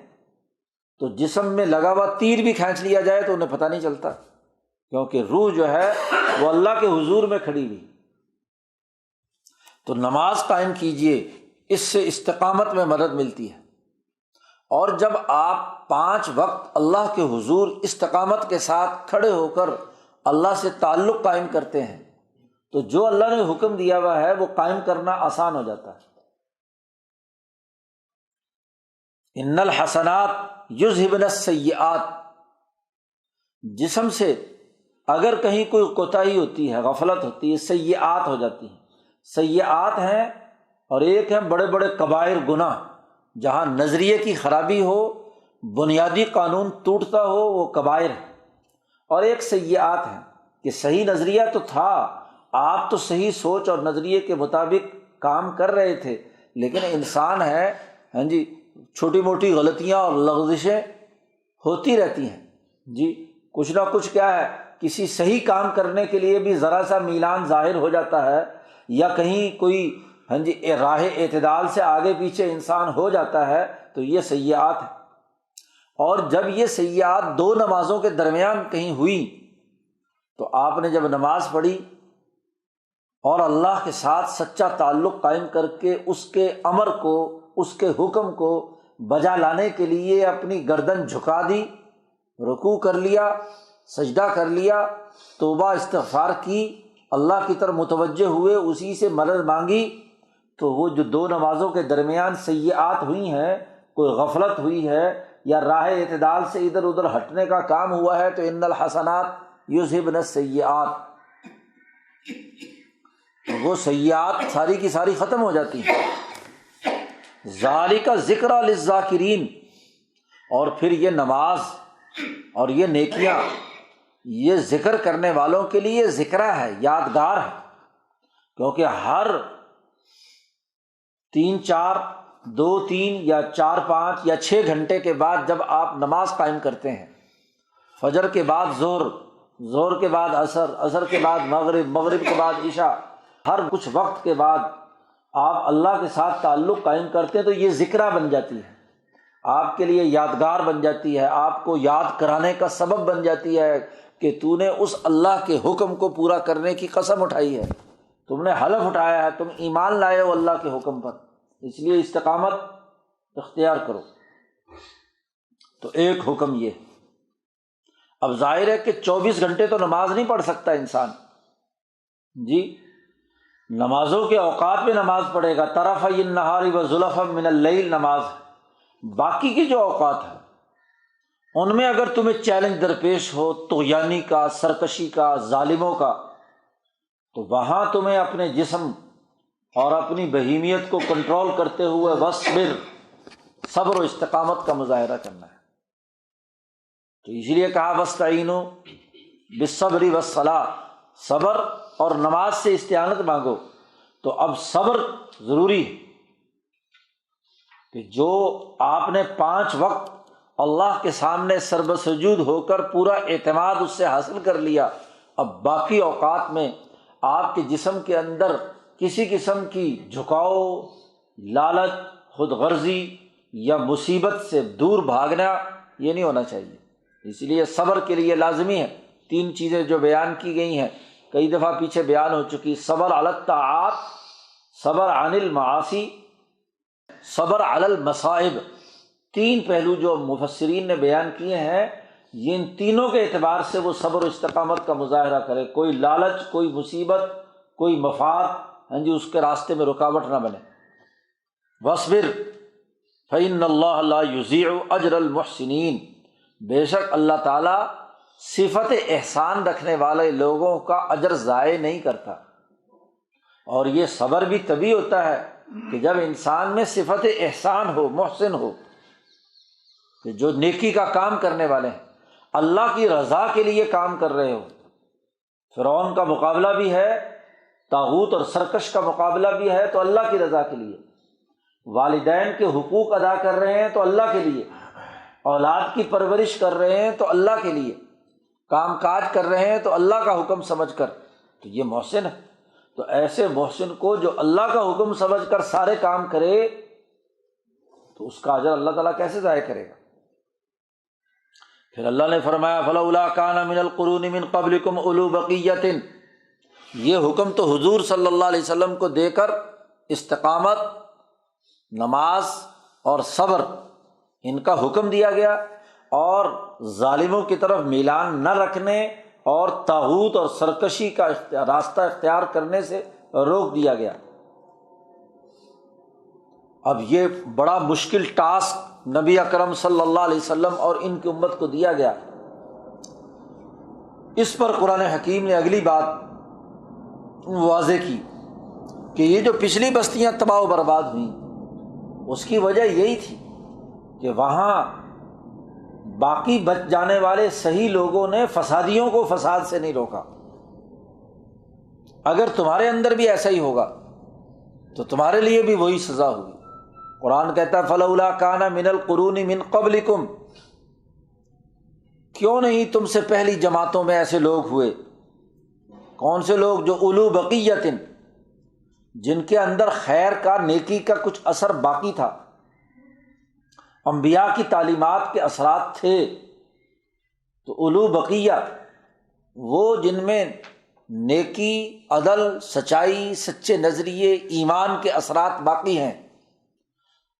تو جسم میں لگا ہوا تیر بھی کھینچ لیا جائے تو انہیں پتہ نہیں چلتا، کیونکہ روح جو ہے وہ اللہ کے حضور میں کھڑی ہوئی۔ تو نماز قائم کیجئے، اس سے استقامت میں مدد ملتی ہے، اور جب آپ 5 وقت اللہ کے حضور استقامت کے ساتھ کھڑے ہو کر اللہ سے تعلق قائم کرتے ہیں تو جو اللہ نے حکم دیا ہوا ہے وہ قائم کرنا آسان ہو جاتا ہے۔ ان الحسنات یذہبن السیئات، جسم سے اگر کہیں کوئی کوتاہی ہوتی ہے، غفلت ہوتی ہے، سیئات ہو جاتی ہیں۔ سیئات ہیں اور ایک ہیں بڑے بڑے کبائر گناہ، جہاں نظریے کی خرابی ہو، بنیادی قانون ٹوٹتا ہو، وہ کبائر ہے، اور ایک سیئات ہیں کہ صحیح نظریہ تو تھا، آپ تو صحیح سوچ اور نظریے کے مطابق کام کر رہے تھے، لیکن انسان ہے چھوٹی موٹی غلطیاں اور لغزشیں ہوتی رہتی ہیں، کچھ نہ کچھ کیا ہے، کسی صحیح کام کرنے کے لیے بھی ذرا سا میلان ظاہر ہو جاتا ہے، یا کہیں کوئی راہ اعتدال سے آگے پیچھے انسان ہو جاتا ہے، تو یہ سیئات ہے۔ اور جب یہ سیئات 2 نمازوں کے درمیان کہیں ہوئی تو آپ نے جب نماز پڑھی اور اللہ کے ساتھ سچا تعلق قائم کر کے اس کے امر کو، اس کے حکم کو بجا لانے کے لیے اپنی گردن جھکا دی، رکوع کر لیا، سجدہ کر لیا، توبہ استغفار کی، اللہ کی طرف متوجہ ہوئے، اسی سے مدد مانگی، تو وہ جو 2 نمازوں کے درمیان سیئات ہوئی ہیں، کوئی غفلت ہوئی ہے یا راہ اعتدال سے ادھر ادھر ہٹنے کا کام ہوا ہے، تو ان الحسنات یذہبن السیئات، وہ سیئات ساری کی ساری ختم ہو جاتی ہیں۔ ذالک ذکری للذاکرین، اور پھر یہ نماز اور یہ نیکیاں یہ ذکر کرنے والوں کے لیے ذکرہ ہے، یادگار ہے، کیونکہ ہر 3-4 2-3 یا 4-5 یا 6 گھنٹے کے بعد جب آپ نماز قائم کرتے ہیں، فجر کے بعد ظہر، ظہر کے بعد عصر، عصر کے بعد مغرب، مغرب کے بعد عشاء، ہر کچھ وقت کے بعد آپ اللہ کے ساتھ تعلق قائم کرتے ہیں، تو یہ ذکرہ بن جاتی ہے، آپ کے لیے یادگار بن جاتی ہے، آپ کو یاد کرانے کا سبب بن جاتی ہے کہ تو نے اس اللہ کے حکم کو پورا کرنے کی قسم اٹھائی ہے، تم نے حلف اٹھایا ہے، تم ایمان لائے ہو اللہ کے حکم پر، اس لیے استقامت اختیار کرو۔ تو ایک حکم یہ، اب ظاہر ہے کہ 24 گھنٹے تو نماز نہیں پڑھ سکتا انسان، نمازوں کے اوقات میں نماز پڑھے گا، طرفی النہار و زلفا من اللیل نماز ہے، باقی کے جو اوقات ہیں ان میں اگر تمہیں چیلنج درپیش ہو طغیانی کا، سرکشی کا، ظالموں کا، تو وہاں تمہیں اپنے جسم اور اپنی بہیمیت کو کنٹرول کرتے ہوئے وصبر، صبر و استقامت کا مظاہرہ کرنا ہے۔ تو اس لیے کہا واستعینوا بالصبر والصلاۃ، صبر اور نماز سے استعانت مانگو۔ تو اب صبر ضروری ہے کہ جو آپ نے 5 وقت اللہ کے سامنے سربسجود ہو کر پورا اعتماد اس سے حاصل کر لیا، اب باقی اوقات میں آپ کے جسم کے اندر کسی قسم کی جھکاؤ، لالچ، خود غرضی یا مصیبت سے دور بھاگنا یہ نہیں ہونا چاہیے۔ اس لیے صبر کے لیے لازمی ہے 3 چیزیں جو بیان کی گئی ہیں، کئی دفعہ پیچھے بیان ہو چکی، صبر علی الطاعات، صبر عن المعاصی، صبر علی المصائب، تین پہلو جو مفسرین نے بیان کیے ہیں، یہ ان تینوں کے اعتبار سے وہ صبر و استقامت کا مظاہرہ کرے، کوئی لالچ، کوئی مصیبت، کوئی مفاد اس کے راستے میں رکاوٹ نہ بنے۔ وَاصْبِرْ فَإِنَّ اللَّهَ لَا يُضِيعُ أَجْرَ الْمُحْسِنِينَ، بے شک اللہ تعالیٰ صفت احسان رکھنے والے لوگوں کا اجر ضائع نہیں کرتا۔ اور یہ صبر بھی تبھی ہوتا ہے کہ جب انسان میں صفت احسان ہو، محسن ہو، کہ جو نیکی کا کام کرنے والے ہیں، اللہ کی رضا کے لیے کام کر رہے ہو۔ فرعون کا مقابلہ بھی ہے، طاغوت اور سرکش کا مقابلہ بھی ہے تو اللہ کی رضا کے لیے، والدین کے حقوق ادا کر رہے ہیں تو اللہ کے لیے، اولاد کی پرورش کر رہے ہیں تو اللہ کے لیے، کام کاج کر رہے ہیں تو اللہ کا حکم سمجھ کر، تو یہ محسن ہے۔ تو ایسے محسن کو جو اللہ کا حکم سمجھ کر سارے کام کرے تو اس کا اجر اللہ تعالیٰ کیسے ضائع کرے گا؟ پھر اللہ نے فرمایا فلولا کان من القرون من قبلکم اولو بقیۃ، یہ حکم تو حضور صلی اللہ علیہ وسلم کو دے کر استقامت، نماز اور صبر ان کا حکم دیا گیا، اور ظالموں کی طرف میلان نہ رکھنے اور طاغوت اور سرکشی کا راستہ اختیار کرنے سے روک دیا گیا۔ اب یہ بڑا مشکل ٹاسک نبی اکرم صلی اللہ علیہ وسلم اور ان کی امت کو دیا گیا۔ اس پر قرآن حکیم نے اگلی بات واضح کی کہ یہ جو پچھلی بستیاں تباہ و برباد ہوئیں، اس کی وجہ یہی تھی کہ وہاں باقی بچ جانے والے صحیح لوگوں نے فسادیوں کو فساد سے نہیں روکا۔ اگر تمہارے اندر بھی ایسا ہی ہوگا تو تمہارے لیے بھی وہی سزا ہوگی۔ قرآن کہتا ہے فلولا کان من القرون من قبلکم، کیوں نہیں تم سے پہلی جماعتوں میں ایسے لوگ ہوئے؟ کون سے لوگ؟ جو اولو بقیۃ، جن کے اندر خیر کا، نیکی کا کچھ اثر باقی تھا، انبیاء کی تعلیمات کے اثرات تھے۔ تو اولو بقیہ وہ جن میں نیکی، عدل، سچائی، سچے نظریے، ایمان کے اثرات باقی ہیں،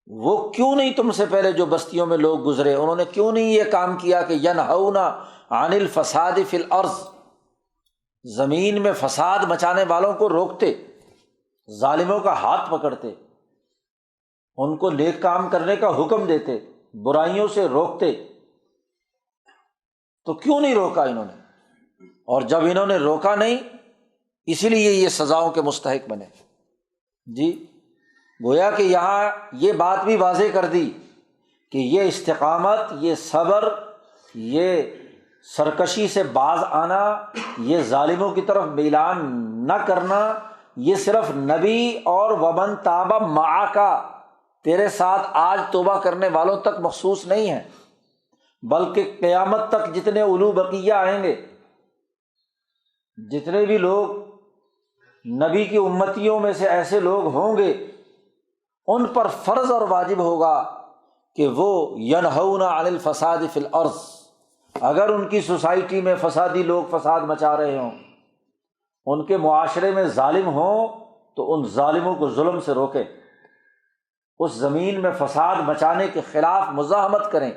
وہ کیوں نہیں تم سے پہلے جو بستیوں میں لوگ گزرے، انہوں نے کیوں نہیں یہ کام کیا کہ ینہون عن الفساد فی الارض، زمین میں فساد مچانے والوں کو روکتے، ظالموں کا ہاتھ پکڑتے، ان کو نیک کام کرنے کا حکم دیتے، برائیوں سے روکتے؟ تو کیوں نہیں روکا انہوں نے؟ اور جب انہوں نے روکا نہیں، اسی لیے یہ سزاؤں کے مستحق بنے۔ جی گویا کہ یہاں یہ بات بھی واضح کر دی کہ یہ استقامت، یہ صبر، یہ سرکشی سے باز آنا، یہ ظالموں کی طرف میلان نہ کرنا، یہ صرف نبی اور ومن تاب معک، تیرے ساتھ آج توبہ کرنے والوں تک مخصوص نہیں ہے، بلکہ قیامت تک جتنے اولو بقیہ آئیں گے، جتنے بھی لوگ نبی کی امتیوں میں سے ایسے لوگ ہوں گے، ان پر فرض اور واجب ہوگا کہ وہ ینہون عن الفساد فی الارض، اگر ان کی سوسائٹی میں فسادی لوگ فساد مچا رہے ہوں، ان کے معاشرے میں ظالم ہوں، تو ان ظالموں کو ظلم سے روکیں، اس زمین میں فساد مچانے کے خلاف مزاحمت کریں۔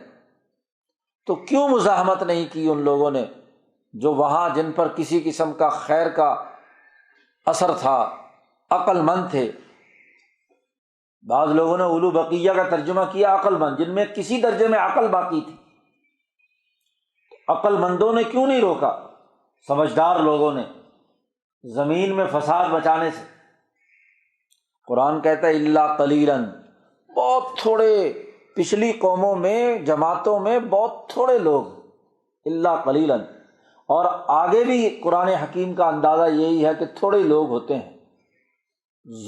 تو کیوں مزاحمت نہیں کی ان لوگوں نے جو وہاں جن پر کسی قسم کا خیر کا اثر تھا، عقل مند تھے؟ بعض لوگوں نے اولو بقیہ کا ترجمہ کیا عقل مند، جن میں کسی درجے میں عقل باقی تھی۔ عقل مندوں نے کیوں نہیں روکا؟ سمجھدار لوگوں نے زمین میں فساد بچانے سے۔ قرآن کہتا ہے الا قلیلا، بہت تھوڑے، پچھلی قوموں میں، جماعتوں میں بہت تھوڑے لوگ، الا قلیلا۔ اور آگے بھی قرآن حکیم کا اندازہ یہی ہے کہ تھوڑے لوگ ہوتے ہیں،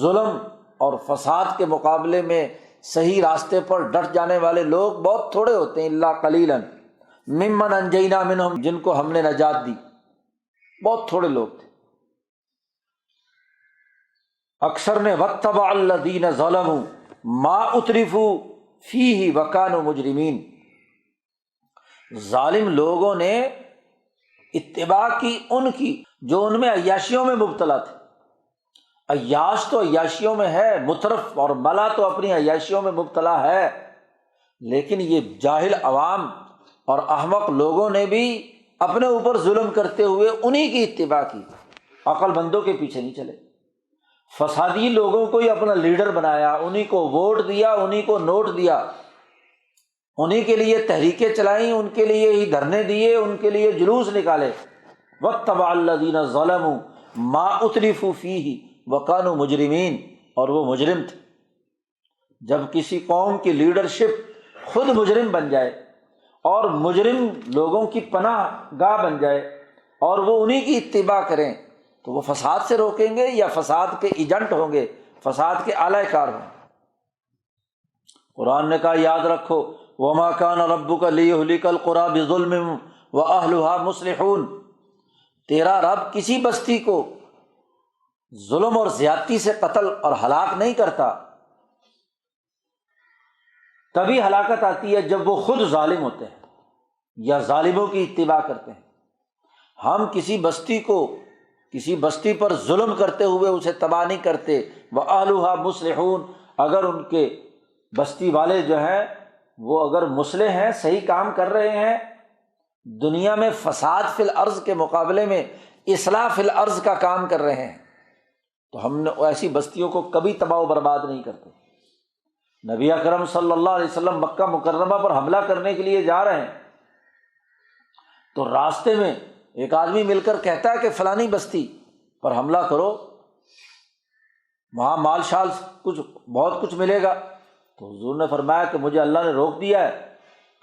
ظلم اور فساد کے مقابلے میں صحیح راستے پر ڈٹ جانے والے لوگ بہت تھوڑے ہوتے ہیں، الا قلیلا ممن انجینا منہم، جن کو ہم نے نجات دی، بہت تھوڑے لوگ تھے۔ اکثر نے واتبع الذین ظلموا ما اترفوا فیہ وکانوا مجرمین، ظالم لوگوں نے اتباع کی ان کی جو ان میں عیاشیوں میں مبتلا تھے۔ عیاش تو عیاشیوں میں ہے، مترف اور ملا تو اپنی عیاشیوں میں مبتلا ہے، لیکن یہ جاہل عوام اور احمق لوگوں نے بھی اپنے اوپر ظلم کرتے ہوئے انہی کی اتباع کی، عقل مندوں کے پیچھے نہیں چلے۔ فسادی لوگوں کو ہی اپنا لیڈر بنایا، انہی کو ووٹ دیا، انہی کو نوٹ دیا، انہی کے لیے تحریکیں چلائیں، ان کے لیے ہی دھرنے دیے، ان کے لیے جلوس نکالے۔ واتبع الذین ظلموا ما اترفوا فیہ وکانوا مجرمین، اور وہ مجرم تھے۔ جب کسی قوم کی لیڈرشپ خود مجرم بن جائے اور مجرم لوگوں کی پناہ گاہ بن جائے اور وہ انہی کی اتباع کریں تو وہ فساد سے روکیں گے یا فساد کے ایجنٹ ہوں گے، فساد کے اعلی کار ہوں گے۔ قرآن نے کہا یاد رکھو وما کان ربک لیہلک القری بظلم واہلھا مصلحون، تیرا رب کسی بستی کو ظلم اور زیادتی سے قتل اور ہلاک نہیں کرتا، تبھی ہلاکت آتی ہے جب وہ خود ظالم ہوتے ہیں یا ظالموں کی اتباع کرتے ہیں۔ ہم کسی بستی پر ظلم کرتے ہوئے اسے تباہ نہیں کرتے، وَأَهْلُهَا مُصْلِحُونَ، اگر ان کے بستی والے جو ہیں وہ اگر مصلح ہیں، صحیح کام کر رہے ہیں، دنیا میں فساد فی الارض کے مقابلے میں اصلاح فی الارض کا کام کر رہے ہیں، تو ہم نے ایسی بستیوں کو کبھی تباہ و برباد نہیں کرتے۔ نبی اکرم صلی اللہ علیہ وسلم مکہ مکرمہ پر حملہ کرنے کے لیے جا رہے ہیں تو راستے میں ایک آدمی مل کر کہتا ہے کہ فلانی بستی پر حملہ کرو، وہاں مال شال بہت کچھ ملے گا۔ تو حضور نے فرمایا کہ مجھے اللہ نے روک دیا ہے،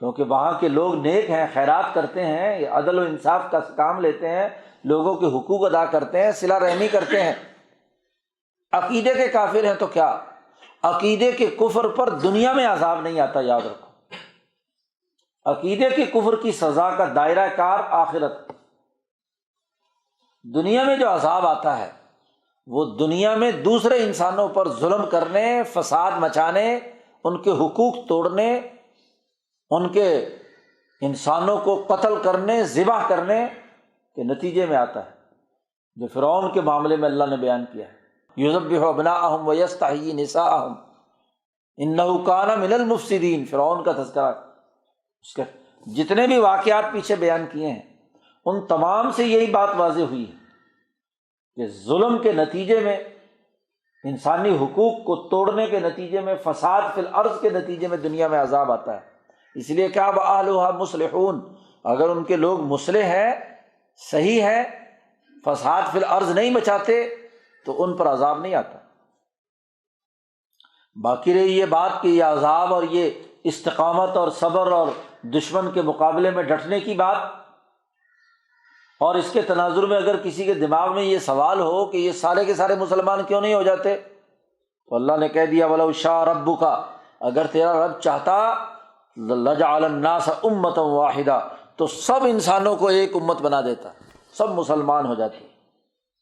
کیونکہ وہاں کے لوگ نیک ہیں، خیرات کرتے ہیں، یہ عدل و انصاف کا کام لیتے ہیں، لوگوں کے حقوق ادا کرتے ہیں، صلہ رحمی کرتے ہیں۔ عقیدے کے کافر ہیں تو کیا، عقیدے کے کفر پر دنیا میں عذاب نہیں آتا، یاد رکھو۔ عقیدے کے کفر کی سزا کا دائرہ کار آخرت۔ دنیا میں جو عذاب آتا ہے وہ دنیا میں دوسرے انسانوں پر ظلم کرنے، فساد مچانے، ان کے حقوق توڑنے، ان کے انسانوں کو قتل کرنے، ذبح کرنے کے نتیجے میں آتا ہے، جو فرعون کے معاملے میں اللہ نے بیان کیا ہے، یذبح ابناءہم ویستحیی نساءہم انہ کان من المفسدین۔ فرعون کا تذکرہ، اس کے جتنے بھی واقعات پیچھے بیان کیے ہیں ان تمام سے یہی بات واضح ہوئی ہے کہ ظلم کے نتیجے میں، انسانی حقوق کو توڑنے کے نتیجے میں، فساد فی الارض کے نتیجے میں دنیا میں عذاب آتا ہے۔ اس لیے کیا وَأَهْلُهَا مُصْلِحُونَ، اگر ان کے لوگ مصلح ہیں، صحیح ہے، فساد فی الارض نہیں مچاتے تو ان پر عذاب نہیں آتا۔ باقی رہی یہ بات کہ یہ عذاب اور یہ استقامت اور صبر اور دشمن کے مقابلے میں ڈٹنے کی بات، اور اس کے تناظر میں اگر کسی کے دماغ میں یہ سوال ہو کہ یہ سارے کے سارے مسلمان کیوں نہیں ہو جاتے، تو اللہ نے کہہ دیا وَلَوْ شَاءَ رَبُّكَ، اگر تیرا رب چاہتا لَجَعَلَ النَّاسَ أُمَّةً وَاحِدَةً، تو سب انسانوں کو ایک امت بنا دیتا، سب مسلمان ہو جاتے۔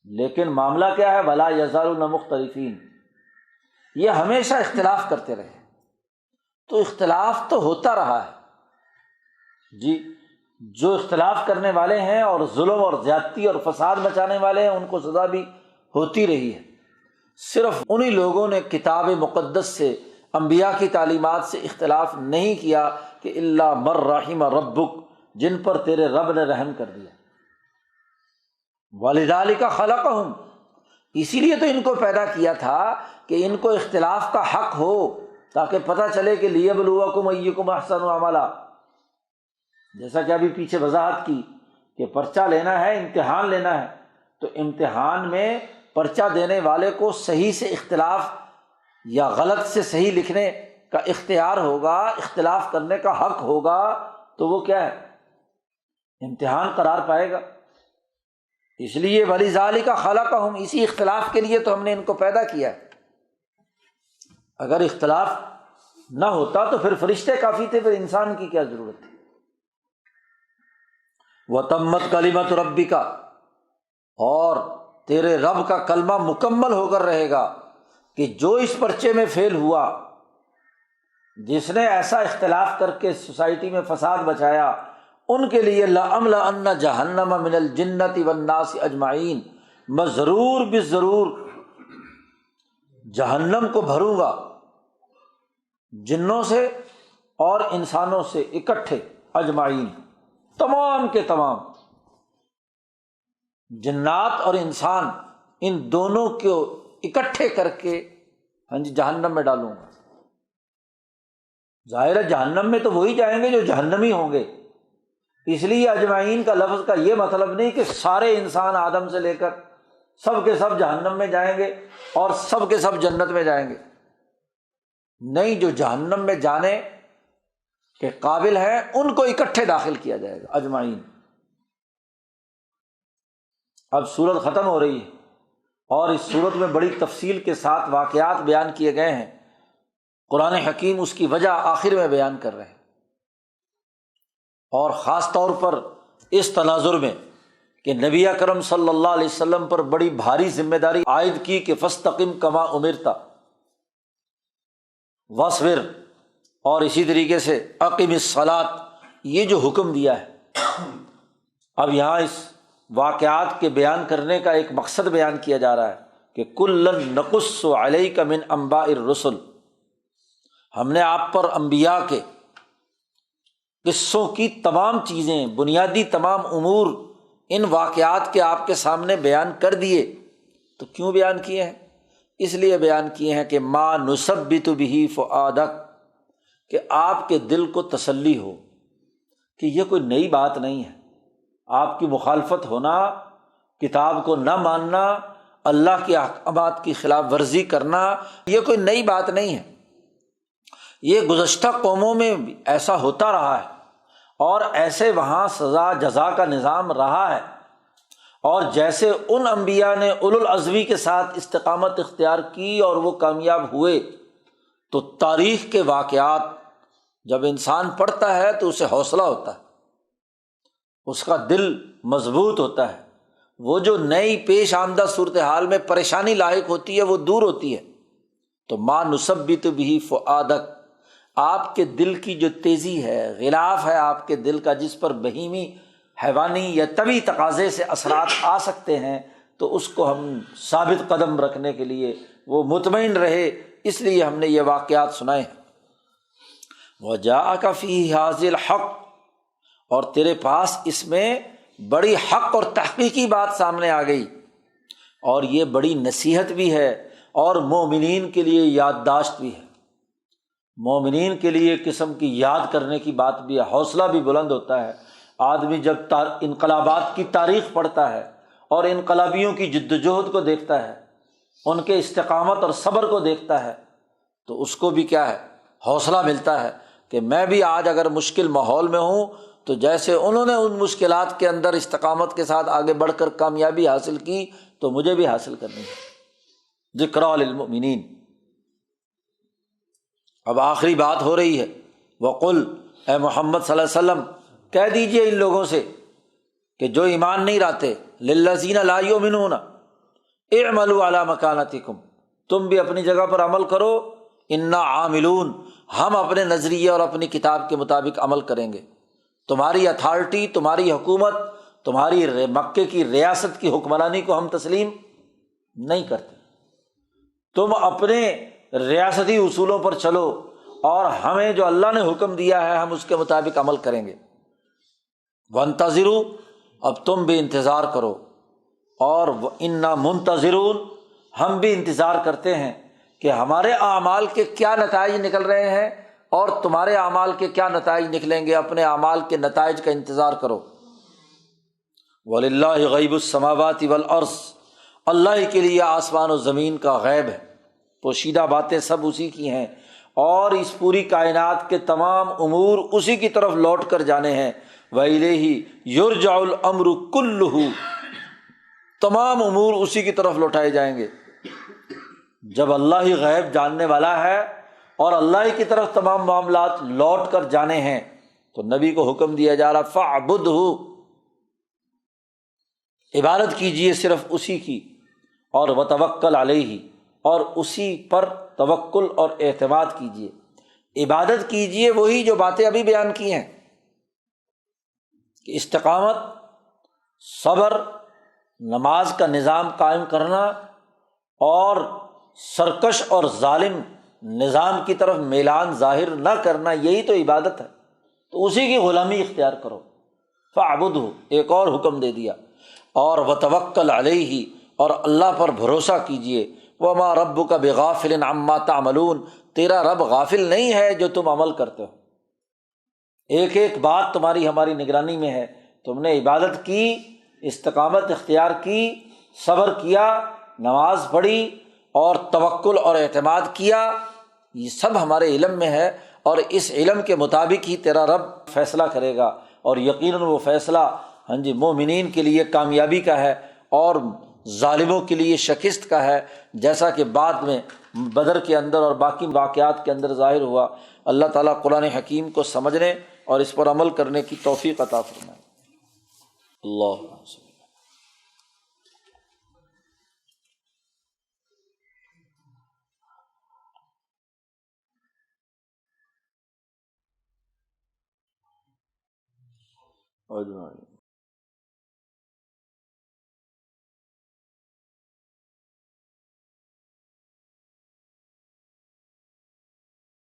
لیکن معاملہ کیا ہے، وَلَا يَزَالُونَ مُخْتَلِفِينَ، یہ ہمیشہ اختلاف کرتے رہے، تو اختلاف تو ہوتا رہا ہے جی، جو اختلاف کرنے والے ہیں اور ظلم اور زیادتی اور فساد مچانے والے ہیں ان کو سزا بھی ہوتی رہی ہے۔ صرف انہی لوگوں نے کتاب مقدس سے، انبیاء کی تعلیمات سے اختلاف نہیں کیا کہ الا من رحم ربک، جن پر تیرے رب نے رحم کر دیا۔ وَلِذَلِكَ خَلَقَهُمْ، اسی لیے تو ان کو پیدا کیا تھا کہ ان کو اختلاف کا حق ہو، تاکہ پتہ چلے کہ لِيَبْلُوَكُمْ أَيُّكُمْ أَحْسَنُ عَمَلًا، جیسا کہ ابھی پیچھے وضاحت کی کہ پرچہ لینا ہے، امتحان لینا ہے، تو امتحان میں پرچہ دینے والے کو صحیح سے اختلاف یا غلط سے صحیح لکھنے کا اختیار ہوگا، اختلاف کرنے کا حق ہوگا، تو وہ کیا ہے، امتحان قرار پائے گا۔ اس لیے وَلِذَلِكَ خَلَقَهُمْ، اسی اختلاف کے لیے تو ہم نے ان کو پیدا کیا ہے۔ اگر اختلاف نہ ہوتا تو پھر فرشتے کافی تھے، پھر انسان کی کیا ضرورت تھی۔ وَتَمَّتْ كَلِمَةُ رَبِّكَ، اور تیرے رب کا کلمہ مکمل ہو کر رہے گا کہ جو اس پرچے میں فیل ہوا، جس نے ایسا اختلاف کر کے سوسائٹی میں فساد بچایا، ان کے لیے لَأَمْلَأَنَّ جَهَنَّمَ مِنَ الْجِنَّةِ وَالنَّاسِ أَجْمَعِينَ، میں ضرور بالضرور جہنم کو بھروں گا جنوں سے اور انسانوں سے اکٹھے، اجمعین، تمام کے تمام، جنات اور انسان ان دونوں کو اکٹھے کر کے جہنم میں ڈالوں گا۔ ظاہر ہے جہنم میں تو وہی جائیں گے جو جہنمی ہوں گے، اس لیے اجمعین کا لفظ کا یہ مطلب نہیں کہ سارے انسان آدم سے لے کر سب کے سب جہنم میں جائیں گے اور سب کے سب جنت میں جائیں گے، نہیں، جو جہنم میں جانے کے قابل ہیں ان کو اکٹھے داخل کیا جائے گا، اجمعین۔ اب سورت ختم ہو رہی ہے اور اس سورت میں بڑی تفصیل کے ساتھ واقعات بیان کیے گئے ہیں، قرآن حکیم اس کی وجہ آخر میں بیان کر رہے ہیں، اور خاص طور پر اس تناظر میں کہ نبی اکرم صلی اللہ علیہ وسلم پر بڑی بھاری ذمہ داری عائد کی کہ فاستقم کما امرت واصبر، اور اسی طریقے سے اقم الصلاۃ، یہ جو حکم دیا ہے۔ اب یہاں اس واقعات کے بیان کرنے کا ایک مقصد بیان کیا جا رہا ہے کہ کلن نقص علیک من انباء الرسل، ہم نے آپ پر انبیاء کے قصوں کی تمام چیزیں، بنیادی تمام امور، ان واقعات کے آپ کے سامنے بیان کر دیے۔ تو کیوں بیان کیے ہیں؟ اس لیے بیان کیے ہیں کہ ما نثبت بہ فؤادک، کہ آپ کے دل کو تسلی ہو کہ یہ کوئی نئی بات نہیں ہے، آپ کی مخالفت ہونا، کتاب کو نہ ماننا، اللہ کے احکامات کی خلاف ورزی کرنا، یہ کوئی نئی بات نہیں ہے، یہ گزشتہ قوموں میں ایسا ہوتا رہا ہے اور ایسے وہاں سزا جزا کا نظام رہا ہے، اور جیسے ان انبیاء نے اولو العزمی کے ساتھ استقامت اختیار کی اور وہ کامیاب ہوئے، تو تاریخ کے واقعات جب انسان پڑھتا ہے تو اسے حوصلہ ہوتا ہے، اس کا دل مضبوط ہوتا ہے، وہ جو نئی پیش آمدہ صورتحال میں پریشانی لاحق ہوتی ہے وہ دور ہوتی ہے۔ تو ما نثبت بہ فؤادک، آپ کے دل کی جو تیزی ہے، غلاف ہے آپ کے دل کا، جس پر بہیمی، حیوانی یا طبعی تقاضے سے اثرات آ سکتے ہیں، تو اس کو ہم ثابت قدم رکھنے کے لیے وہ مطمئن رہے، اس لیے ہم نے یہ واقعات سنائے ہیں۔ وَجَاءَكَ فِيهِ هَٰذِهِ الْحَقُّ، اور تیرے پاس اس میں بڑی حق اور تحقیقی بات سامنے آ گئی، اور یہ بڑی نصیحت بھی ہے اور مومنین کے لیے یادداشت بھی ہے، مومنین کے لیے قسم کی یاد کرنے کی بات بھی ہے، حوصلہ بھی بلند ہوتا ہے۔ آدمی جب انقلابات کی تاریخ پڑھتا ہے اور انقلابیوں کی جدوجہد کو دیکھتا ہے، ان کے استقامت اور صبر کو دیکھتا ہے، تو اس کو بھی کیا ہے، حوصلہ ملتا ہے کہ میں بھی آج اگر مشکل ماحول میں ہوں تو جیسے انہوں نے ان مشکلات کے اندر استقامت کے ساتھ آگے بڑھ کر کامیابی حاصل کی تو مجھے بھی حاصل کرنی ہے۔ ذکریٰ للمؤمنین۔ اب آخری بات ہو رہی ہے، وقل، اے محمد صلی اللہ علیہ وسلم کہہ دیجئے ان لوگوں سے کہ جو ایمان نہیں لاتے، للذین لا یؤمنون اعملوا علی مکانتکم، تم بھی اپنی جگہ پر عمل کرو، انا عاملون، ہم اپنے نظریے اور اپنی کتاب کے مطابق عمل کریں گے۔ تمہاری اتھارٹی، تمہاری حکومت، تمہاری مکے کی ریاست کی حکمرانی کو ہم تسلیم نہیں کرتے، تم اپنے ریاستی اصولوں پر چلو اور ہمیں جو اللہ نے حکم دیا ہے ہم اس کے مطابق عمل کریں گے۔ وانتظروا، اب تم بھی انتظار کرو، اور انا منتظرون، ہم بھی انتظار کرتے ہیں کہ ہمارے اعمال کے کیا نتائج نکل رہے ہیں اور تمہارے اعمال کے کیا نتائج نکلیں گے، اپنے اعمال کے نتائج کا انتظار کرو۔ وَلِلَّهِ غیب السماوات والارض، اللہ کے لیے آسمان و زمین کا غیب ہے، پوشیدہ باتیں سب اسی کی ہیں، اور اس پوری کائنات کے تمام امور اسی کی طرف لوٹ کر جانے ہیں۔ وَإِلَيْهِ يُرْجَعُ الْأَمْرُ كُلُّهُ، تمام امور اسی کی طرف لوٹائے جائیں گے۔ جب اللہ ہی غیب جاننے والا ہے اور اللہ ہی کی طرف تمام معاملات لوٹ کر جانے ہیں، تو نبی کو حکم دیا جا رہا فَاعْبُدْهُ، عبادت کیجئے صرف اسی کی، اور وَتَوَكَّلْ عَلَيْهِ، اور اسی پر توکل اور اعتماد کیجئے، عبادت کیجئے وہی جو باتیں ابھی بیان کی ہیں۔ کہ استقامت، صبر، نماز کا نظام قائم کرنا اور سرکش اور ظالم نظام کی طرف میلان ظاہر نہ کرنا، یہی تو عبادت ہے، تو اسی کی غلامی اختیار کرو۔ فاعبدہ، ایک اور حکم دے دیا، اور وتوکل علیہ، اور اللہ پر بھروسہ کیجئے۔ وما ربک بغافل عما تعملون، تیرا رب غافل نہیں ہے جو تم عمل کرتے ہو، ایک ایک بات تمہاری ہماری نگرانی میں ہے۔ تم نے عبادت کی، استقامت اختیار کی، صبر کیا، نماز پڑھی اور توکل اور اعتماد کیا، یہ سب ہمارے علم میں ہے، اور اس علم کے مطابق ہی تیرا رب فیصلہ کرے گا، اور یقیناً وہ فیصلہ مومنین کے لیے کامیابی کا ہے اور ظالموں کے لیے شکست کا ہے، جیسا کہ بعد میں بدر کے اندر اور باقی واقعات کے اندر ظاہر ہوا۔ اللہ تعالیٰ قرآن حکیم کو سمجھنے اور اس پر عمل کرنے کی توفیق عطا فرمائے۔ اللہ اجمعین۔